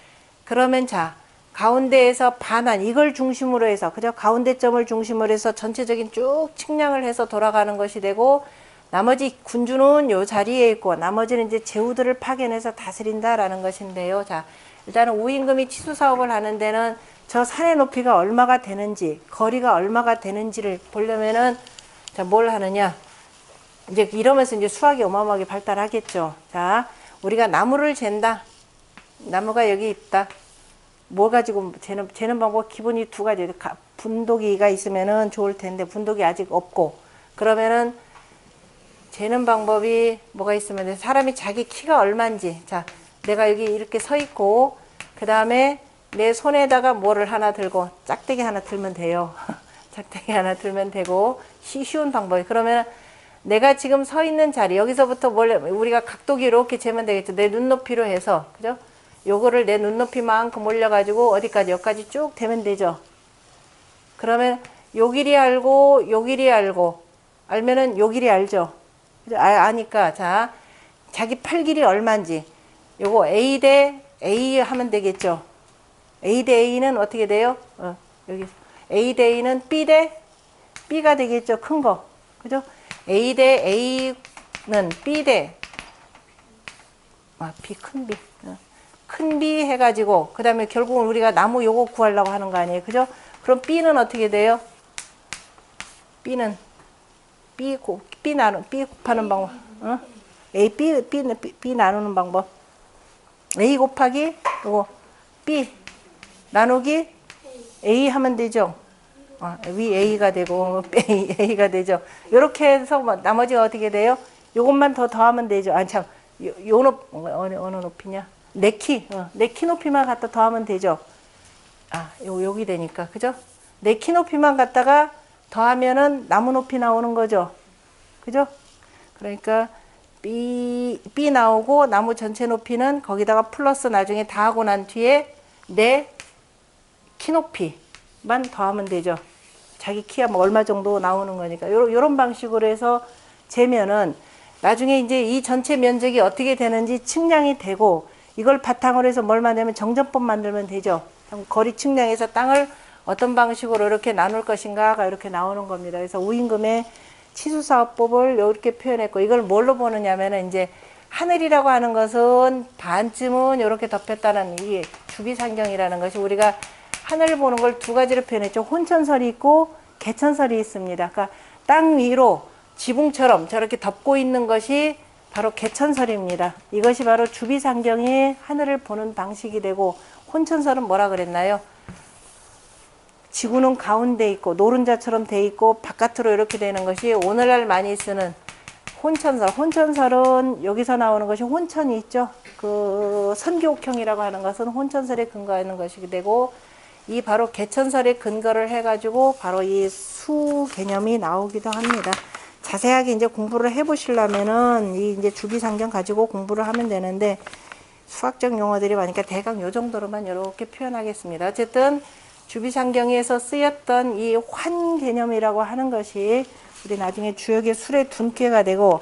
그러면 자 가운데에서 반환 이걸 중심으로 해서 그죠? 가운데점을 중심으로 해서 전체적인 쭉 측량을 해서 돌아가는 것이 되고 나머지 군주는 요 자리에 있고 나머지는 이제 제후들을 파견해서 다스린다라는 것인데요. 자 일단은 우임금이 치수 사업을 하는 데는 저 산의 높이가 얼마가 되는지 거리가 얼마가 되는지를 보려면은 자 뭘 하느냐 이제 이러면서 이제 수학이 어마어마하게 발달하겠죠. 자 우리가 나무를 잰다. 나무가 여기 있다. 뭐 가지고 재는 방법 기본이 두 가지. 분도기가 있으면은 좋을 텐데 분도기 아직 없고 그러면은 재는 방법이 뭐가 있으면 사람이 자기 키가 얼마인지 자 내가 여기 이렇게 서 있고 그 다음에 내 손에다가 뭐를 하나 들고 짝대기 하나 들면 돼요. 짝대기 하나 들면 되고 쉬운 방법이 그러면 내가 지금 서 있는 자리, 여기서부터 원래 우리가 각도기 이렇게 재면 되겠죠. 내 눈높이로 해서, 그죠? 요거를 내 눈높이만큼 올려가지고 어디까지, 여기까지 쭉 대면 되죠. 그러면 요 길이 알고, 요 길이 알고, 알면은 요 길이 알죠. 그죠? 아니까, 자, 자기 팔 길이 얼마인지, 요거 A 대 A 하면 되겠죠. A 대 A는 어떻게 돼요? 여기 A 대 A는 B 대 B가 되겠죠. 큰 거. 그죠? A 대 A는 B 대 B 큰 B. 큰 B 해가지고 그 다음에 결국은 우리가 나무 요거 구하려고 하는 거 아니에요. 그죠? 그럼 B는 어떻게 돼요? B는 B 곱하는 방법. A, B 나누는 방법. A 곱하기 요거 B 나누기 A 하면 되죠. 위 A가 되고 A가 되죠. 이렇게 해서 나머지가 어떻게 돼요? 요것만 더 더하면 되죠. 참, 어느 높이냐? 내 키 높이만 갖다 더하면 되죠. 여기 되니까, 그죠? 내 키 높이만 갖다가 더하면은 나무 높이 나오는 거죠. 그죠? 그러니까 B 나오고 나무 전체 높이는 거기다가 플러스 나중에 다 하고 난 뒤에 내 키 높이만 더하면 되죠. 자기 키가 뭐 얼마 정도 나오는 거니까. 요런 방식으로 해서 재면은 나중에 이제 이 전체 면적이 어떻게 되는지 측량이 되고 이걸 바탕으로 해서 뭘 만들면 정전법 만들면 되죠. 거리 측량해서 땅을 어떤 방식으로 이렇게 나눌 것인가가 이렇게 나오는 겁니다. 그래서 우임금의 치수사업법을 이렇게 표현했고 이걸 뭘로 보느냐면은 이제 하늘이라고 하는 것은 반쯤은 이렇게 덮였다는 이 주비산경이라는 것이 우리가 하늘을 보는 걸 두 가지로 표현했죠. 혼천설이 있고 개천설이 있습니다. 그러니까 땅 위로 지붕처럼 저렇게 덮고 있는 것이 바로 개천설입니다. 이것이 바로 주비산경의 하늘을 보는 방식이 되고 혼천설은 뭐라 그랬나요? 지구는 가운데 있고 노른자처럼 돼 있고 바깥으로 이렇게 되는 것이 오늘날 많이 쓰는 혼천설. 혼천설은 여기서 나오는 것이 혼천이 있죠. 그 선교옥형이라고 하는 것은 혼천설에 근거하는 것이 되고 이 바로 개천설에 근거를 해가지고 바로 이 수 개념이 나오기도 합니다. 자세하게 이제 공부를 해보시려면은 이 이제 주비산경 가지고 공부를 하면 되는데 수학적 용어들이 많으니까 대강 요 정도로만 이렇게 표현하겠습니다. 어쨌든 주비산경에서 쓰였던 이 환 개념이라고 하는 것이 우리 나중에 주역의 술의 둔꾀가 되고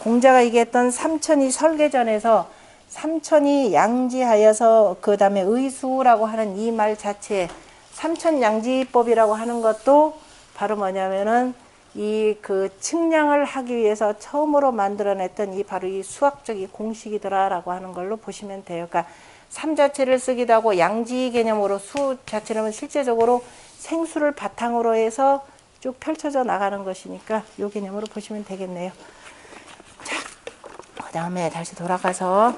공자가 얘기했던 삼천이 설계전에서 삼천이 양지하여서 그 다음에 의수라고 하는 이 말 자체 삼천양지법이라고 하는 것도 바로 뭐냐면은 이 그 측량을 하기 위해서 처음으로 만들어냈던 이 바로 이 수학적인 공식이더라라고 하는 걸로 보시면 돼요. 그러니까 삼 자체를 쓰기도 하고 양지 개념으로 수 자체는 실제적으로 생수를 바탕으로 해서 쭉 펼쳐져 나가는 것이니까 이 개념으로 보시면 되겠네요. 자, 그 다음에 다시 돌아가서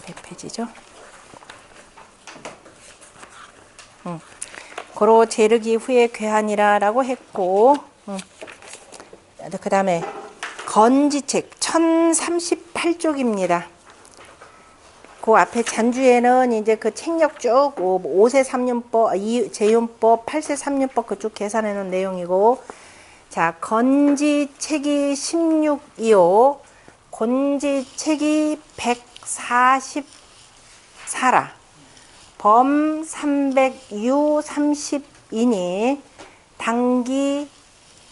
몇 페이지죠? 고로 재르기 후에 괴하니라 라고 했고 그 다음에 건지책 1038쪽입니다. 그 앞에 잔주에는 이제 그 책력 쭉 5세 3년법, 재윤법, 8세 3년법 그쪽 계산해 놓은 내용이고 자 건지책이 16이요 곤지책이 144라 범 300유 30이니 당기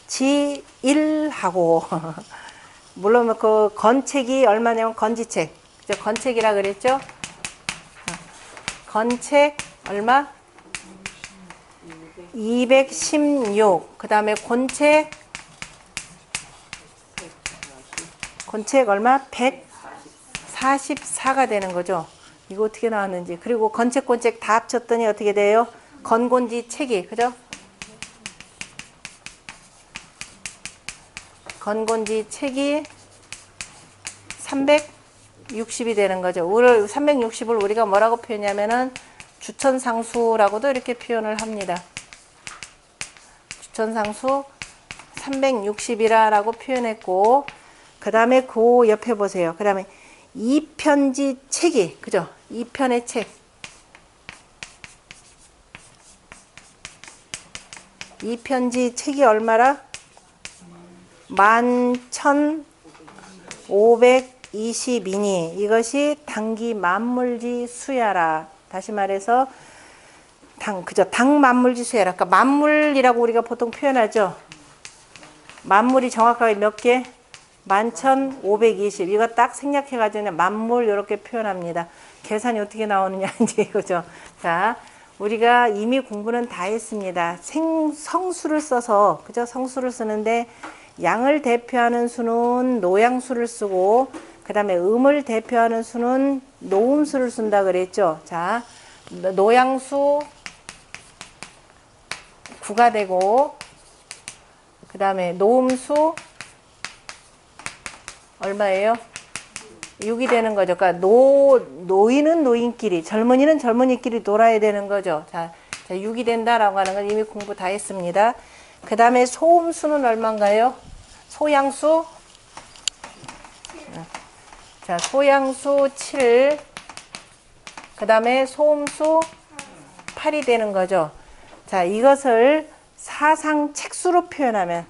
지 1하고 물론 그 건책이 얼마냐면 건지책 건책이라 그랬죠. 건책 얼마? 216. 그 다음에 곤책 얼마? 144가 되는 거죠. 이거 어떻게 나왔는지. 그리고 건책 다 합쳤더니 어떻게 돼요? 건곤지 책이 그죠? 건곤지 책이 360이 되는 거죠. 360을 우리가 뭐라고 표현하냐면은 주천상수라고도 이렇게 표현을 합니다. 주천상수 360이라고 표현했고 그 다음에 그 옆에 보세요. 그 다음에 2편지 책이 그죠? 2편의 책 이 편지 책이 얼마라? 11,520이니 이것이 당기 만물지 수야라. 다시 말해서 그죠? 당 만물지 수야라. 그러니까 만물이라고 우리가 보통 표현하죠. 만물이 정확하게 몇 개? 11,520. 이거 딱 생략해가지고 그냥 만물 이렇게 표현합니다. 계산이 어떻게 나오느냐 이제 이거죠. 자, 우리가 이미 공부는 다 했습니다. 성수를 써서 그죠? 성수를 쓰는데 양을 대표하는 수는 노양수를 쓰고 그 다음에 음을 대표하는 수는 노음수를 쓴다 그랬죠. 자, 노양수 9가 되고 그 다음에 노음수 얼마예요? 6이 되는 거죠. 그러니까 노인은 노인끼리, 젊은이는 젊은이끼리 놀아야 되는 거죠. 자, 6이 된다라고 하는 건 이미 공부 다 했습니다. 그 다음에 소음수는 얼마인가요? 소양수. 자, 소양수 7. 그 다음에 소음수 8이 되는 거죠. 자, 이것을 사상책수로 표현하면,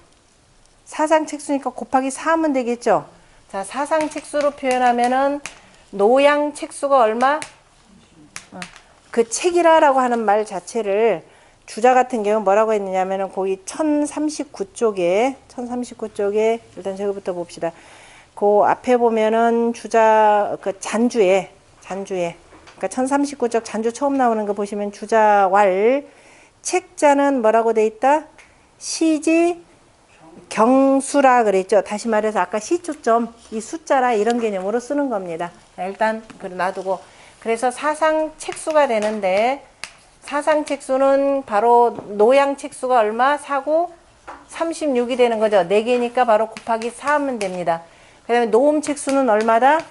사상책수니까 곱하기 4 하면 되겠죠. 자, 사상책수로 표현하면은 노양책수가 얼마? 그 책이라라고 하는 말 자체를 주자 같은 경우 뭐라고 했느냐면은 거기 1039쪽에 일단 저기부터 봅시다. 그 앞에 보면은 주자 그 잔주에 그러니까 1039쪽 잔주 처음 나오는 거 보시면 주자왈 책자는 뭐라고 돼 있다? 시지 경수라 그랬죠. 다시 말해서 아까 시초점 이 숫자라 이런 개념으로 쓰는 겁니다. 자, 일단 놔두고 그래서 사상책수가 되는데 사상책수는 바로 노양책수가 얼마? 4고 36이 되는 거죠. 4개니까 바로 곱하기 4 하면 됩니다. 그 다음에 노음책수는 얼마다?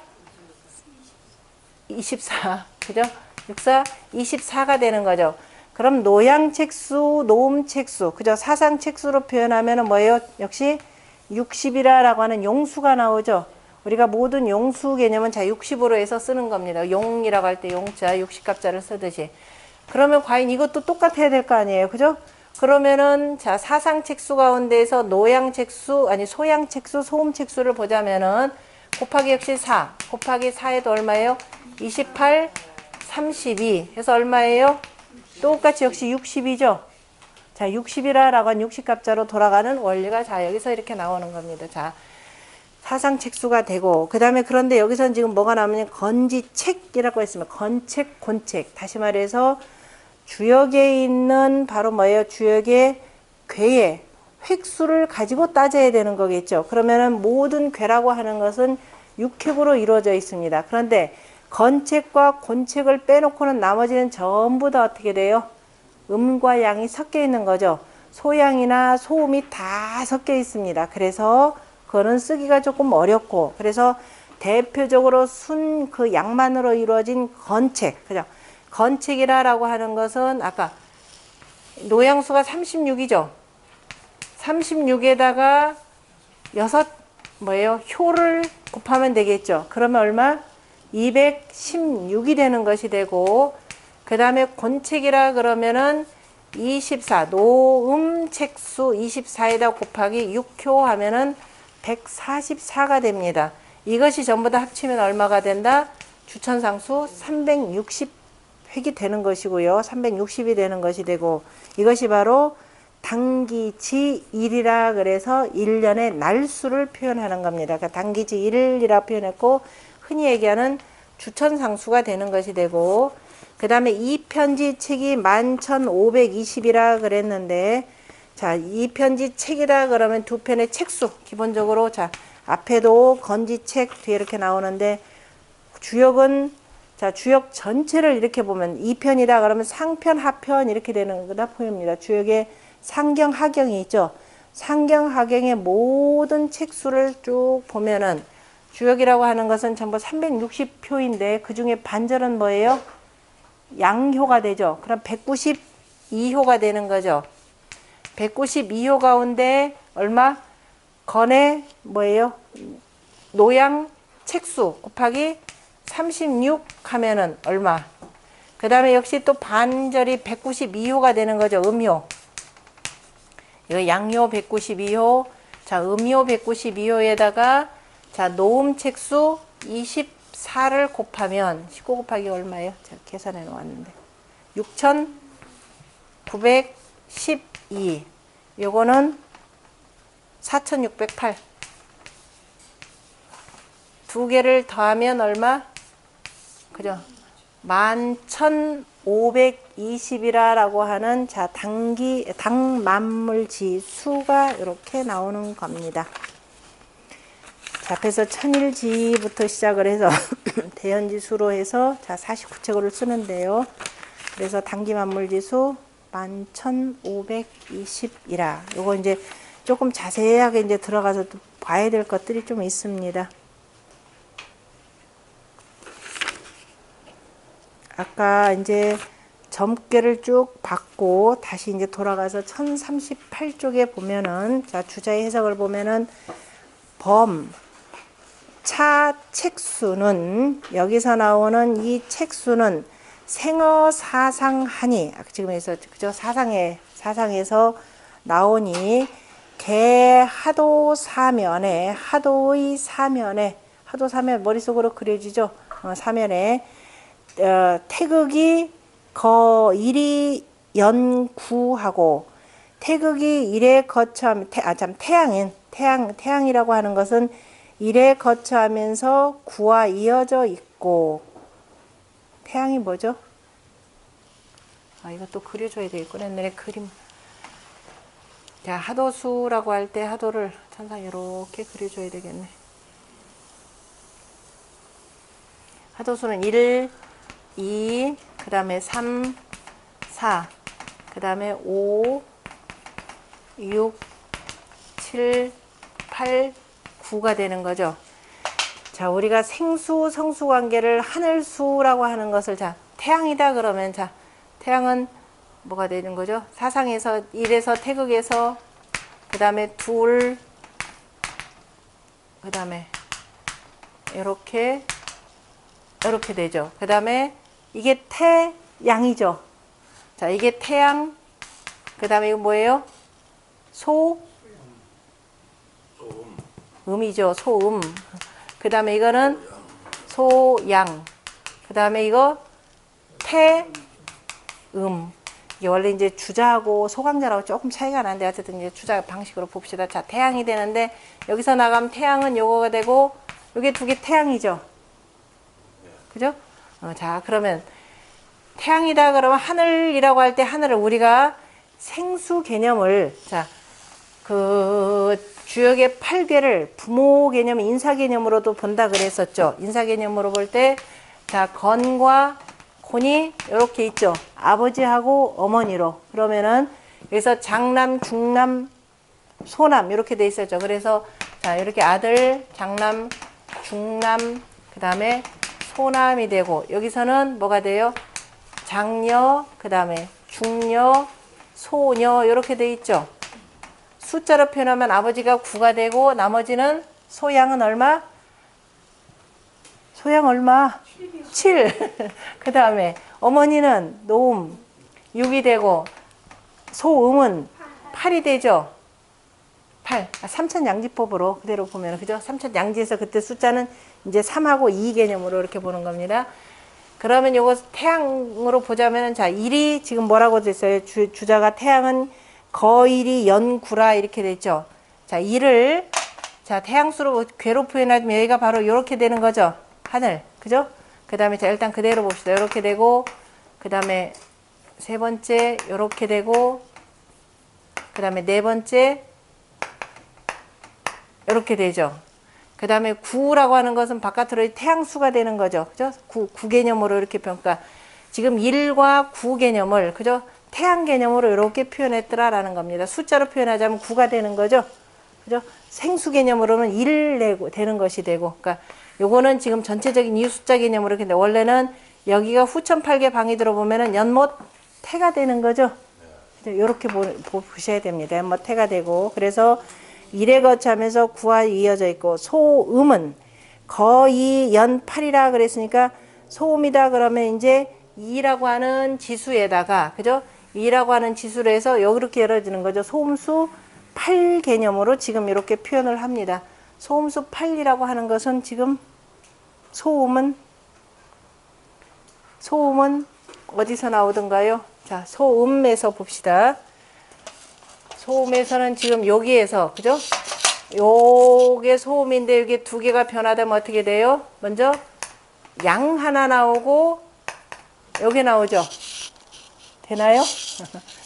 24. 그죠? 64, 24가 되는 거죠. 그럼 노양책수, 노음책수, 그죠? 사상책수로 표현하면 뭐예요? 역시 60이라고 하는 용수가 나오죠. 우리가 모든 용수 개념은 자 60으로 해서 쓰는 겁니다. 용이라고 할 때 용자, 60갑자를 쓰듯이. 그러면 과연 이것도 똑같아야 될 거 아니에요. 그죠? 그러면은 자 사상책수 가운데에서 노양책수, 아니 소양책수, 소음책수를 보자면은 곱하기 역시 4, 곱하기 4에도 얼마예요? 28, 32 해서 얼마예요? 똑같이 역시 60이죠. 자, 60이라고 한 60갑자로 돌아가는 원리가 자 여기서 이렇게 나오는 겁니다. 자, 사상책수가 되고 그 다음에 그런데 여기서는 지금 뭐가 나오면 건지책이라고 했으면 건책, 곤책. 다시 말해서 주역에 있는 바로 뭐예요? 주역의 괴의 획수를 가지고 따져야 되는 거겠죠. 그러면은 모든 괴라고 하는 것은 육획으로 이루어져 있습니다. 그런데 건책과 곤책을 빼놓고는 나머지는 전부 다 어떻게 돼요? 음과 양이 섞여 있는 거죠. 소양이나 소음이 다 섞여 있습니다. 그래서 그거는 쓰기가 조금 어렵고 그래서 대표적으로 순 그 양만으로 이루어진 건책, 그죠? 건책이라고 하는 것은 아까 노양수가 36이죠. 36에다가 6 뭐예요? 효를 곱하면 되겠죠. 그러면 얼마? 216이 되는 것이 되고 그 다음에 곤책이라 그러면은 24 노음책수 24에다 곱하기 6효 하면은 144가 됩니다. 이것이 전부 다 합치면 얼마가 된다? 주천상수 360획이 되는 것이고요. 360이 되는 것이 되고 이것이 바로 당기지일이라 그래서 1년의 날수를 표현하는 겁니다. 그러니까 당기지일이라 표현했고 흔히 얘기하는 주천상수가 되는 것이 되고 그 다음에 이 편지 책이 11,520이라 그랬는데 자, 이 편지 책이라 그러면 두 편의 책수 기본적으로 자 앞에도 건지책 뒤에 이렇게 나오는데 주역은 자 주역 전체를 이렇게 보면 2편이다 그러면 상편 하편 이렇게 되는 거다 보입니다. 주역의 상경 하경이 있죠. 상경 하경의 모든 책수를 쭉 보면은 주역이라고 하는 것은 전부 360표인데 그 중에 반절은 뭐예요? 양효가 되죠. 그럼 192효가 되는 거죠. 192효 가운데 얼마? 건의 뭐예요? 노양 책수 곱하기 36 하면은 얼마? 그 다음에 역시 또 반절이 192효가 되는 거죠. 음효. 이거 양요 192호. 자, 음요 192호에다가 자, 노음책수 24를 곱하면 19 곱하기 얼마예요? 제가 계산해 놓았는데 6,912. 요거는 4,608. 두 개를 더하면 얼마? 그죠? 11,520이라고 하는 자, 당만물 지수가 이렇게 나오는 겁니다. 자, 그래서 천일지부터 시작을 해서 대연지수로 해서 자, 49책으로 쓰는데요. 그래서 당기만물지수 11,520이라. 요거 이제 조금 자세하게 이제 들어가서 또 봐야 될 것들이 좀 있습니다. 아까 이제 점괘를 쭉 받고 다시 이제 돌아가서 1038쪽에 보면은 자, 주자의 해석을 보면은 차 책수는 여기서 나오는 이 책수는 생어 사상하니 지금에서 그죠? 사상에서 나오니 개 하도 사면에 하도의 사면에 하도 사면 머릿속으로 그려지죠. 사면에 태극이 일이 연구하고 태극이 일에 거처하면 태양이라고 하는 것은 일에 거처하면서 구와 이어져 있고 태양이 뭐죠? 아, 이것도 그려줘야 되겠구나. 옛날에 그림. 자, 하도수라고 할 때 하도를 천상 이렇게 그려줘야 되겠네. 하도수는 1, 2, 그 다음에 3, 4, 그 다음에 5, 6, 7, 8, 9가 되는 거죠. 자, 우리가 생수, 성수 관계를 하늘수라고 하는 것을 자, 태양이다 그러면 자, 태양은 뭐가 되는 거죠? 사상에서 1에서 태극에서 그 다음에 둘, 그 다음에 이렇게 되죠. 그 다음에 이게 태양이죠. 자, 이게 태양. 그 다음에 이거 뭐예요? 음이죠. 소음. 그 다음에 이거는 소양. 그 다음에 이거 태음. 이게 원래 이제 주자하고 소강자라고 조금 차이가 나는데 어쨌든 이제 주자 방식으로 봅시다. 자, 태양이 되는데 여기서 나가면 태양은 요거가 되고 요게 두 개 태양이죠. 그죠? 자, 그러면 태양이다 그러면 하늘이라고 할 때 하늘을 우리가 생수 개념을 자, 그 주역의 8괴를 부모 개념, 인사 개념으로도 본다 그랬었죠. 인사 개념으로 볼 때 자, 건과 곤이 이렇게 있죠. 아버지하고 어머니로. 그러면은 여기서 장남, 중남, 소남 이렇게 돼 있었죠. 그래서 자, 이렇게 아들, 장남, 중남, 그 다음에 소남이 되고 여기서는 뭐가 돼요? 장녀, 그 다음에 중녀, 소녀 이렇게 돼 있죠. 숫자로 표현하면 아버지가 9가 되고 나머지는 소양은 얼마? 소양 얼마? 7. 그 다음에 어머니는 노음 6이 되고 소음은 8이 되죠. 8. 삼천양지법으로 그대로 보면 그죠? 삼천양지에서 그때 숫자는 이제 3하고 2 개념으로 이렇게 보는 겁니다. 그러면 요거 태양으로 보자면은 자, 1이 지금 뭐라고 됐어요? 주자가 태양은 거일이 연구라 이렇게 됐죠. 자, 1을 자, 태양수로 괴로 표현하면 여기가 바로 이렇게 되는 거죠. 하늘. 그죠? 그 다음에 자, 일단 그대로 봅시다. 이렇게 되고 그 다음에 세 번째 이렇게 되고 그 다음에 네 번째 이렇게 되죠. 그 다음에 9라고 하는 것은 바깥으로 태양수가 되는 거죠. 그죠? 9 개념으로 이렇게 평가. 지금 1과 9 개념을, 그죠? 태양 개념으로 이렇게 표현했더라라는 겁니다. 숫자로 표현하자면 9가 되는 거죠. 그죠? 생수 개념으로는 1 내고 되는 것이 되고. 그러니까 요거는 지금 전체적인 이 숫자 개념으로 근데 원래는 여기가 후천 8개 방이 들어보면은 연못 태가 되는 거죠. 이렇게 보셔야 됩니다. 연못 태가 되고. 그래서 1에 거치하면서 9와 이어져 있고 소음은 거의 연 8이라 그랬으니까 소음이다 그러면 이제 2라고 하는 지수에다가 그죠? 2라고 하는 지수로 해서 이렇게 열어지는 거죠. 소음수 8 개념으로 지금 이렇게 표현을 합니다. 소음수 8이라고 하는 것은 지금 소음은 어디서 나오던가요? 자, 소음에서 봅시다. 소음에서는 지금 여기에서, 그죠? 요게 소음인데 이게 두 개가 변화되면 어떻게 돼요? 먼저 양 하나 나오고 여기 나오죠? 되나요?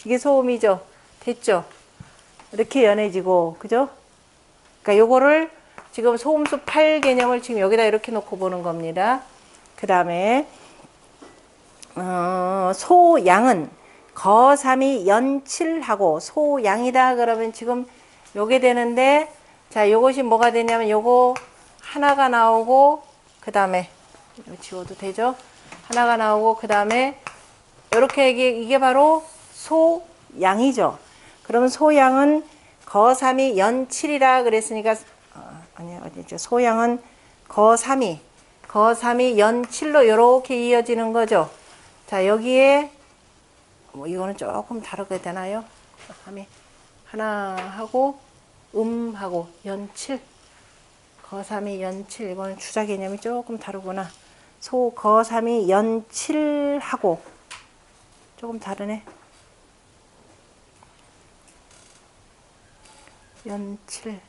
이게 소음이죠? 됐죠? 이렇게 연해지고, 그죠? 그러니까 요거를 지금 소음수 8 개념을 지금 여기다 이렇게 놓고 보는 겁니다. 그 다음에 소양은 거삼이 연칠하고 소양이다 그러면 지금 요게 되는데, 자, 요것이 뭐가 되냐면 요거 하나가 나오고 그 다음에 지워도 되죠? 하나가 나오고 그 다음에 요렇게 이게 바로 소양이죠. 그러면 소양은 거삼이 연칠이라 그랬으니까 아니 어디죠? 소양은 거삼이 연칠로 요렇게 이어지는 거죠. 자, 여기에 뭐 이거는 조금 다르게 되나요? 하나 하고 하고 연칠, 거삼이 연칠, 이거는 주자 개념이 조금 다르구나. 거삼이 연칠하고 조금 다르네. 연칠.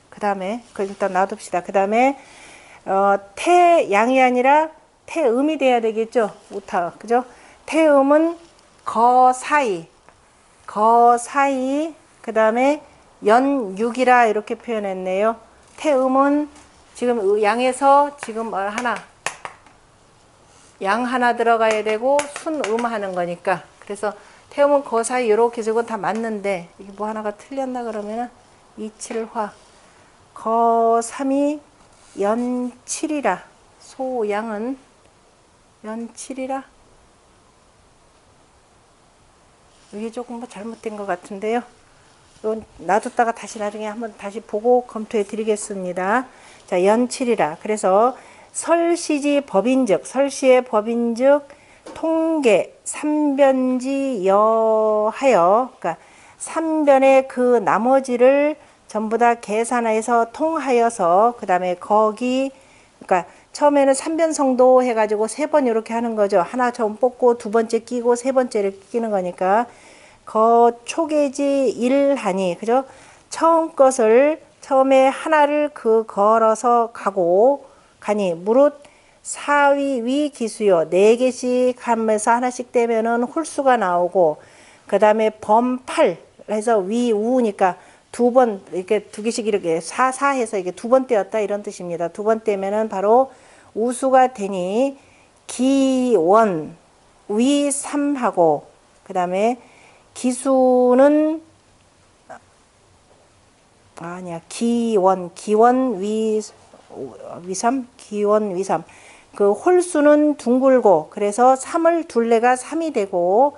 그 다음에 일단 놔둡시다. 그 다음에 태양이 아니라 태음이 돼야 되겠죠. 우타, 그죠? 태음은 거사이, 그 다음에 연육이라 이렇게 표현했네요. 태음은 지금 양에서 지금 양 하나 들어가야 되고 순음 하는 거니까, 그래서 태음은 거사이 이렇게 해서 이건 다 맞는데 이게 뭐 하나가 틀렸나 그러면은 이칠화 거삼이 연칠이라, 소양은 연칠이라, 이게 조금 뭐 잘못된 것 같은데요. 이건 놔뒀다가 다시 나중에 한번 다시 보고 검토해 드리겠습니다. 자, 연칠이라. 그래서 설시지 법인즉, 설시의 법인즉 통계 삼변지 여하여, 그러니까 삼변의 그 나머지를 전부 다 계산해서 통하여서, 그 다음에 거기, 그러니까 처음에는 삼변성도 해가지고 세 번 이렇게 하는 거죠. 하나 처음 뽑고 두 번째 끼고 세 번째를 끼는 거니까 초계지 일하니, 그죠? 처음에 하나를 걸어서 가니 무릇 사위 위 기수요, 4개씩 하면서 하나씩 떼면은 홀수가 나오고, 그 다음에 범팔 해서 위 우니까 두 번 이렇게 2개씩 이렇게 해서 이게 2번 떼었다 이런 뜻입니다. 2번 떼면은 바로 우수가 되니 기원 위 3하고, 그 다음에 기수는 기원 위 3, 기원 위 3. 그 홀수는 둥글고, 그래서 3을 둘레가 3이 되고,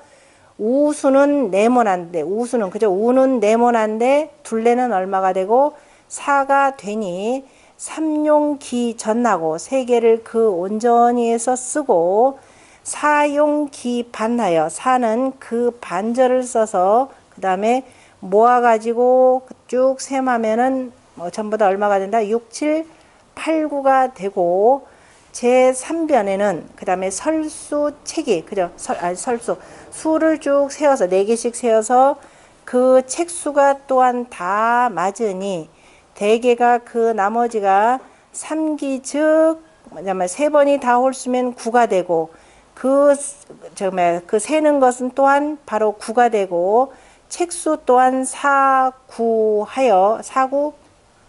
우수는 네모난데, 그죠? 우는 네모난데 둘레는 얼마가 되고 4가 되니 삼용기 전하고, 3개를 그 온전히 해서 쓰고, 사용기 반하여, 4는 그 반절을 써서 그 다음에 모아가지고 쭉 셈하면은 전부 다 얼마가 된다? 6, 7, 8, 9가 되고, 제3변에는 그 다음에 설수책이, 그죠? 설수. 수를 쭉 세어서 4개씩 세어서 그 책수가 또한 다 맞으니 대개가 그 나머지가 3기 즉, 뭐냐면 3번이 다 홀수면 9가 되고, 그 세는 것은 또한 바로 9가 되고, 책수 또한 4, 9 하여 4, 9,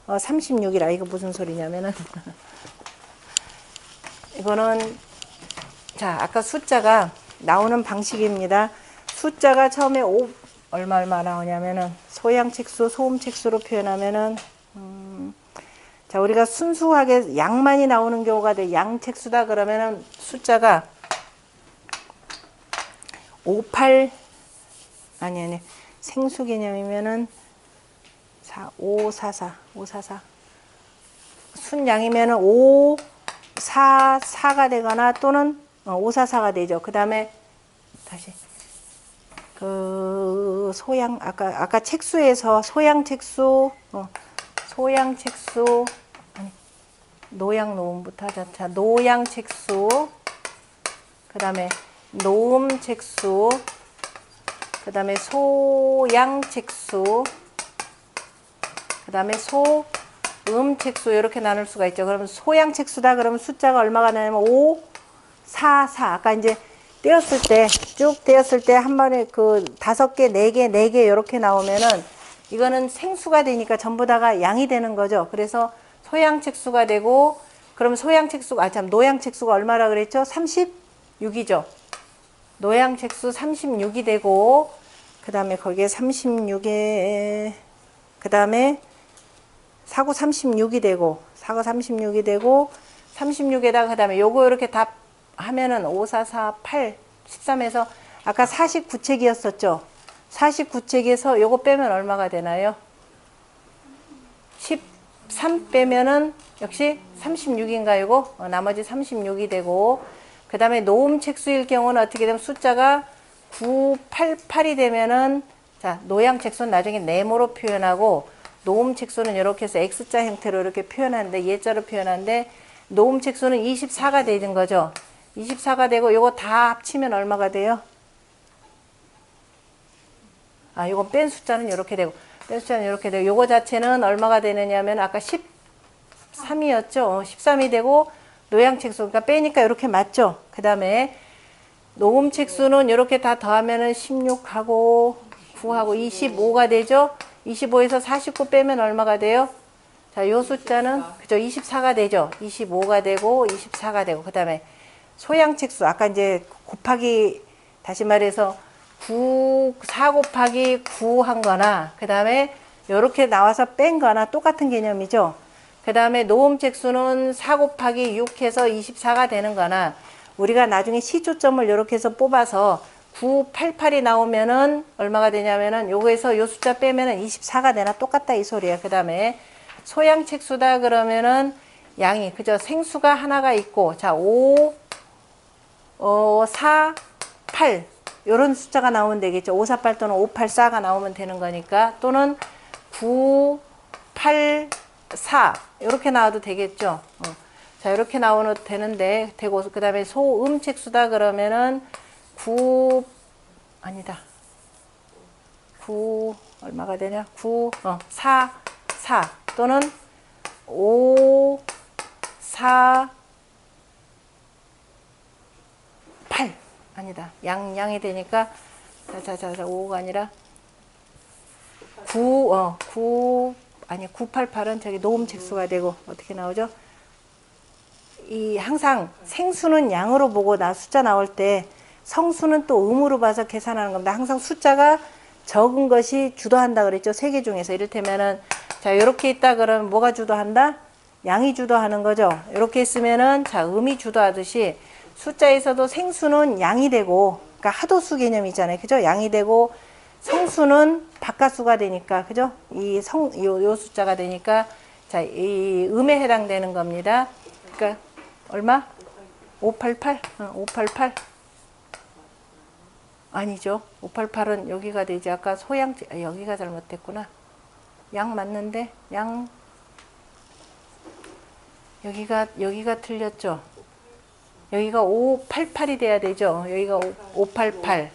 36이라. 이거 무슨 소리냐면은 이거는, 자, 아까 숫자가 나오는 방식입니다. 숫자가 처음에 얼마 나오냐면은 소양책수, 소음책수로 표현하면은 자, 우리가 순수하게 양만이 나오는 경우가 돼. 양책수다 그러면은 숫자가 58, 아니 생수 개념이면은 544 순양이면은 544가 되거나 또는 544가 되죠. 그 다음에 다시 그 소양 아까 책수에서 소양 책수 소양 책수 아니 노양 노음부터 하자. 자, 노양 책수 그다음에 노음 책수 그다음에 소양 책수 그다음에 소음 책수 이렇게 나눌 수가 있죠. 그러면 소양 책수다 그러면 숫자가 얼마가 나냐면 5 4 4 아까 이제 떼었을 때 쭉 떼었을 때 한 번에 그 5개, 4개, 4개 이렇게 나오면은 이거는 생수가 되니까 전부 다가 양이 되는 거죠. 그래서 소양책수가 되고 그럼 소양책수가 노양책수가 얼마라 그랬죠? 36이죠. 노양책수 36이 되고 그다음에 거기에 36에 그다음에 사구 36이 되고 36에다가 그다음에 요거 이렇게 답 하면은 5, 4, 4, 8, 13에서 아까 49책이었었죠. 49책에서 요거 빼면 얼마가 되나요? 13 빼면은 역시 36인가 요거? 나머지 36이 되고 그 다음에 노음 책수일 경우는 어떻게 되면 숫자가 988이 되면은 자 노양 책수는 나중에 네모로 표현하고 노음 책수는 이렇게 해서 X자 형태로 이렇게 표현하는데 예자로 표현하는데 노음 책수는 24가 되는 거죠. 24가 되고 요거 다 합치면 얼마가 돼요? 아, 요건 뺀 숫자는 이렇게 되고 뺀 숫자는 이렇게 되고 요거 자체는 얼마가 되느냐면 아까 13이었죠. 13이 되고 노양책수 그러니까 빼니까 이렇게 맞죠. 그 다음에 노음책수는 이렇게 다 더하면은 16하고 9하고 25가 되죠. 25에서 49 빼면 얼마가 돼요? 자, 요 숫자는 그죠? 24가 되죠. 25가 되고 24가 되고 그 다음에 소양책수 아까 이제 곱하기 다시 말해서 4 곱하기 9 한 거나 그 다음에 이렇게 나와서 뺀 거나 똑같은 개념이죠. 그 다음에 노음책수는 4 곱하기 6 해서 24가 되는 거나 우리가 나중에 시초점을 이렇게 해서 뽑아서 988이 나오면은 얼마가 되냐면은 요거에서 요 숫자 빼면은 24가 되나 똑같다 이 소리예요. 그 다음에 소양책수다 그러면은 양이 그죠? 생수가 하나가 있고 자 5 4 8 요런 숫자가 나오면 되겠죠. 548 또는 584가 나오면 되는 거니까 또는 9 8 4 이렇게 나와도 되겠죠. 자 이렇게 나오면 되는데 되고 그 다음에 소음책수다 그러면은 9 아니다 9 얼마가 되냐 9 4 4 또는 5 4 8 아니다 양이 되니까 자 5가 아니라 9 아니 988은 저기 노음책수가 되고 어떻게 나오죠? 이 항상 생수는 양으로 보고 숫자 나올 때 성수는 또 음으로 봐서 계산하는 겁니다. 항상 숫자가 적은 것이 주도한다 그랬죠. 세 개 중에서 이를테면은 자 이렇게 있다 그러면 뭐가 주도한다? 양이 주도하는 거죠. 이렇게 있으면은 자 음이 주도하듯이 숫자에서도 생수는 양이 되고 그러니까 하도수 개념이잖아요. 그죠? 양이 되고 성수는 바깥수가 되니까 그죠? 요 숫자가 되니까 자 이 음에 해당되는 겁니다. 그러니까 얼마? 588? 588 아니죠. 588은 여기가 되지. 아까 소양 여기가 잘못됐구나. 양 맞는데 양 여기가 틀렸죠. 여기가 588이 돼야 되죠. 여기가 588.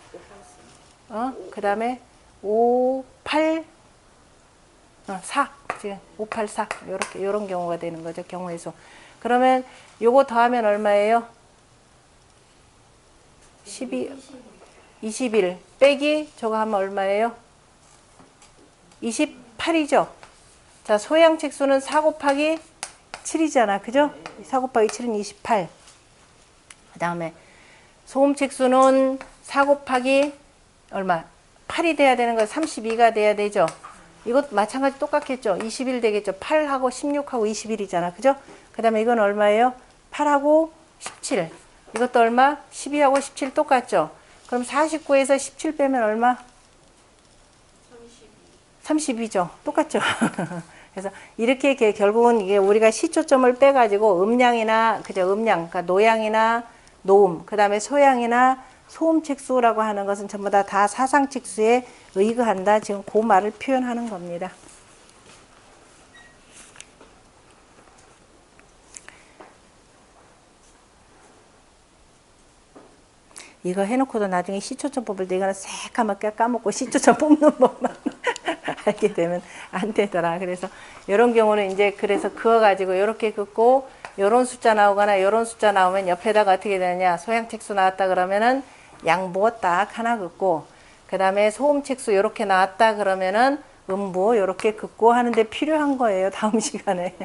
그 다음에 584 지금 584 이렇게 이런 경우가 되는 거죠. 경우의 수. 그러면 요거 더하면 얼마예요? 21 빼기 저거 하면 얼마예요? 28이죠. 자 소양책수는 4 곱하기 7이잖아. 그죠? 4 곱하기 7은 28. 그 다음에 소음책수는 4 곱하기 얼마? 8이 돼야 되는 거 32가 돼야 되죠. 이것 마찬가지 똑같겠죠. 21 되겠죠. 8하고 16하고 21이잖아. 그죠? 그 다음에 이건 얼마예요? 8하고 17. 이것도 얼마? 12하고 17 똑같죠. 그럼 49에서 17 빼면 얼마? 32죠. 똑같죠. 그래서 이렇게 결국은 이게 우리가 시초점을 빼가지고 음량이나 그죠? 음량, 그러니까 노양이나 노음, 그 다음에 소양이나 소음책수라고 하는 것은 전부 다 사상책수에 의거한다. 지금 그 말을 표현하는 겁니다. 이거 해놓고도 나중에 시초점 뽑을 때 이거는 새까맣게 까먹고 시초점 뽑는 법만 알게 되면 안 되더라. 그래서 이런 경우는 이제 그래서 그어가지고 이렇게 긋고 요런 숫자 나오거나 요런 숫자 나오면 옆에다가 어떻게 되느냐, 소양책수 나왔다 그러면은 양보 딱 하나 긋고, 그 다음에 소음책수 요렇게 나왔다 그러면은 음보 요렇게 긋고 하는데 필요한 거예요. 다음 시간에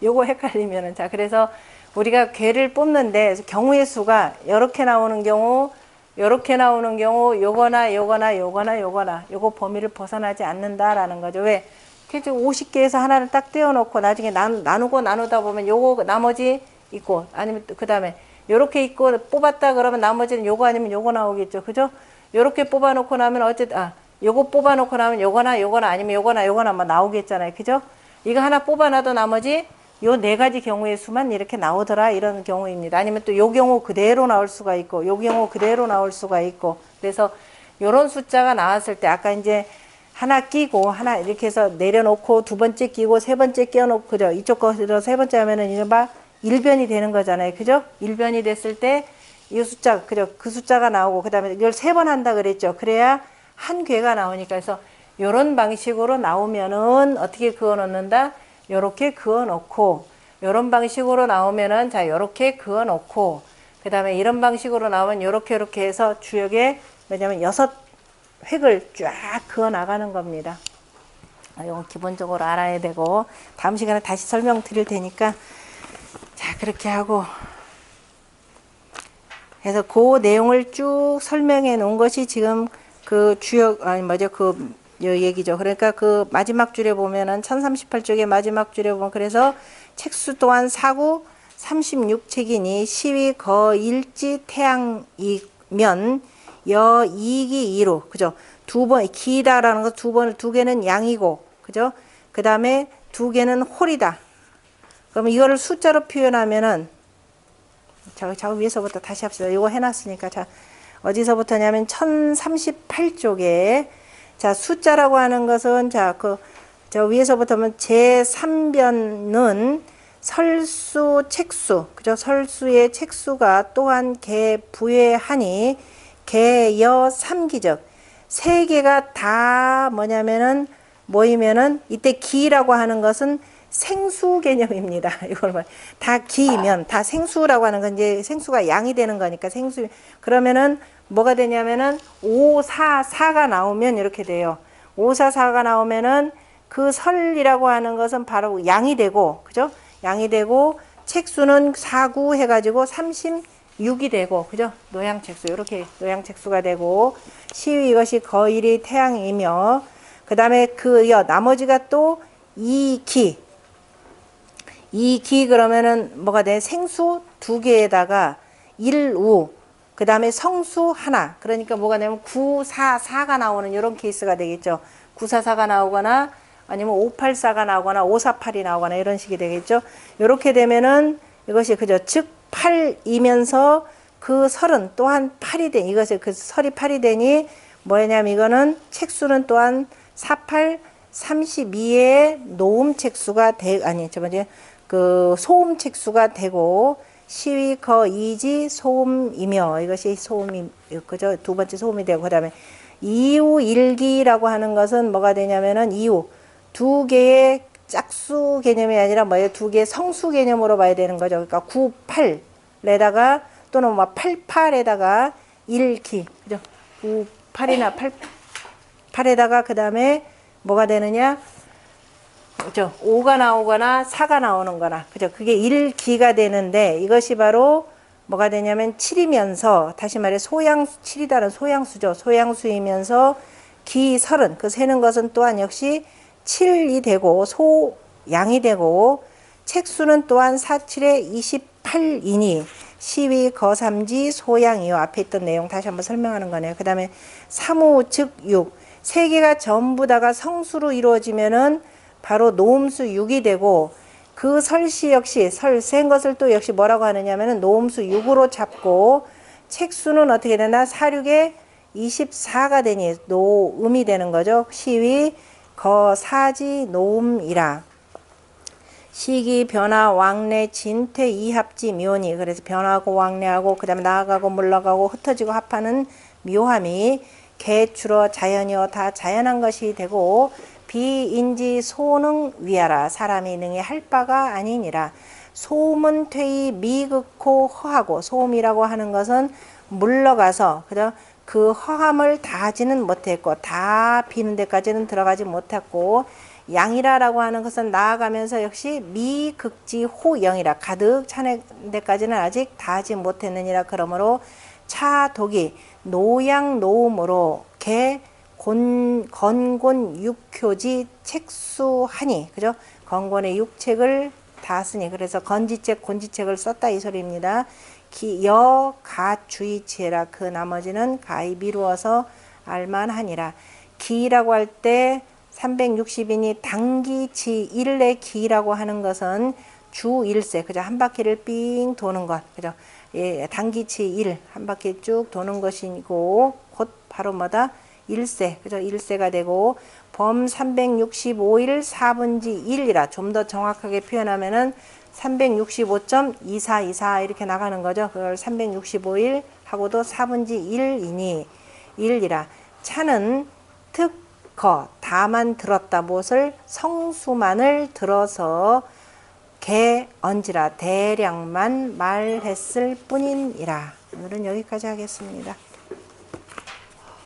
요거 헷갈리면은. 자, 그래서 우리가 괴를 뽑는데 경우의 수가 이렇게 나오는 경우, 요렇게 나오는 경우, 요거나 요거 범위를 벗어나지 않는다라는 거죠. 왜? 50개에서 하나를 딱 떼어놓고 나중에 나누다 보면 요거 나머지 있고, 아니면 그 다음에 요렇게 있고 뽑았다 그러면 나머지는 요거 아니면 요거 나오겠죠. 그죠? 요렇게 뽑아놓고 나면 요거 뽑아놓고 나면 요거나 아니면 요거나 뭐 나오겠잖아요. 그죠? 이거 하나 뽑아놔도 나머지 요 네 가지 경우의 수만 이렇게 나오더라, 이런 경우입니다. 아니면 또 요 경우 그대로 나올 수가 있고, 요 경우 그대로 나올 수가 있고. 그래서 요런 숫자가 나왔을 때 아까 이제 하나 끼고 하나 이렇게 해서 내려놓고 두 번째 끼고 세 번째 끼워놓고, 그죠? 이쪽 거에서 세 번째 하면은 이른바 일변이 되는 거잖아요. 그죠? 일변이 됐을 때 이 숫자, 그죠? 그 숫자가 나오고, 그 다음에 이걸 세 번 한다 그랬죠. 그래야 한 괴가 나오니까. 그래서 요런 방식으로 나오면은 어떻게 그어 놓는다? 요렇게 그어 놓고, 요런 방식으로 나오면은 자, 요렇게 그어 놓고, 그 다음에 이런 방식으로 나오면 요렇게 해서 주역에 뭐냐면 6획을 쫙 그어 나가는 겁니다. 이건 기본적으로 알아야 되고, 다음 시간에 다시 설명 드릴 테니까, 자, 그렇게 하고, 그래서 그 내용을 쭉 설명해 놓은 것이 지금 그 주역, 요 얘기죠. 그러니까 그 마지막 줄에 보면은 1038쪽의 마지막 줄에 보면, 그래서 책수 또한 사구 36책이니 시위 거일지 태양이면 여이기 이로, 그죠? 두 번 기다라는 거 두 개는 양이고, 그죠? 그 다음에 두 개는 홀이다. 그러면 이거를 숫자로 표현하면은, 자 위에서부터 다시 합시다. 이거 해놨으니까. 자, 어디서부터냐면 1038쪽에, 자, 숫자라고 하는 것은, 자, 저 위에서부터 보면 제3변은 설수, 책수, 그죠? 설수의 책수가 또한 개 부회하니 개여 삼기적. 세 개가 다 뭐냐면은 모이면은, 이때 기라고 하는 것은 생수 개념입니다. 이걸 다 기면 다 생수라고 하는 건 이제 생수가 양이 되는 거니까 생수. 그러면은 뭐가 되냐면은 5, 4, 4가 나오면 이렇게 돼요. 5, 4, 4가 나오면은 그 설이라고 하는 것은 바로 양이 되고, 그죠? 양이 되고, 책수는 4, 9 해가지고 36이 되고, 그죠? 노양책수, 이렇게 노양책수가 되고, 시위 이것이 거일이 태양이며, 그 다음에 나머지가 또 2기. 2기 그러면은 뭐가 돼? 생수 2개에다가 1우, 그 다음에 성수 하나. 그러니까 뭐가 되면 9, 4, 4가 나오는 이런 케이스가 되겠죠. 9, 4, 4가 나오거나 아니면 5, 8, 4가 나오거나 5, 4, 8이 나오거나 이런 식이 되겠죠. 이렇게 되면은 이것이, 그죠? 즉 8이면서 그 설은 또한 8이 되, 이것이 그 설이 8이 되니 뭐냐면 이거는 책수는 또한 4, 8, 32의 노음 책수가 그 소음 책수가 되고, 시위 거이지 소음이며, 이것이 소음이, 그죠? 두 번째 소음이 되고, 그 다음에 이우 일기라고 하는 것은 뭐가 되냐면은 이우 두 개의 짝수 개념이 아니라 뭐예요? 두 개의 성수 개념으로 봐야 되는 거죠. 그러니까 9, 8에다가 또는 뭐 8, 8에다가 1기, 그죠? 9, 8이나 8에다가 그 다음에 뭐가 되느냐? 그죠? 5가 나오거나 4가 나오는 거나, 그죠? 그게 1기가 되는데, 이것이 바로 뭐가 되냐면 7이면서, 다시 말해 7이다는 소양수죠. 소양수이면서 기설은, 그 세는 것은 또한 역시 7이 되고, 소양이 되고, 책수는 또한 4, 7에 28이니, 시위 거삼지 소양이요. 앞에 있던 내용 다시 한번 설명하는 거네요. 그 다음에 3우 즉 6. 세 개가 전부 다가 성수로 이루어지면은 바로 노음수 6이 되고, 그 설시 역시 센 것을 또 역시 뭐라고 하느냐면은 노음수 6으로 잡고, 책수는 어떻게 되나? 사륙에 24가 되니 노음이 되는 거죠. 시위 거사지 노음이라. 시기 변화 왕래 진퇴 이합지 묘니. 그래서 변하고 왕래하고 그다음에 나아가고 물러가고 흩어지고 합하는 묘함이 개추러 자연이요 다 자연한 것이 되고 비인지 소능 위하라. 사람이 능히 할 바가 아니니라. 소음은 퇴이 미극호 허하고. 소음이라고 하는 것은 물러가서 그죠? 그 허함을 다 하지는 못했고 다 비는 데까지는 들어가지 못했고, 양이라라고 하는 것은 나아가면서 역시 미극지 호영이라. 가득 차는 데까지는 아직 다 하지 못했느니라. 그러므로 차독이 노양 노음으로 개 건곤 육효지 책수하니. 그죠? 건곤의 육책을 다 쓰니. 그래서 건지책 곤지책을 썼다 이 소리입니다. 여 가주의치라. 그 나머지는 가히 미루어서 알만하니라. 기라고 할 때 360이니 당기치 일의 기라고 하는 것은 주 일세. 그죠? 한 바퀴를 삥 도는 것. 그죠? 예, 당기치 일. 한 바퀴 쭉 도는 것이고 곧 바로 뭐다? 일세. 그죠? 일세가 되고 범 365일 4분지 1이라. 좀 더 정확하게 표현하면은 365.2424 이렇게 나가는 거죠. 그걸 365일 하고도 4분지 1이니 1이라. 차는 특거 다만 들었다. 무엇을? 성수만을 들어서 개 언지라 대량만 말했을 뿐이니라. 오늘은 여기까지 하겠습니다.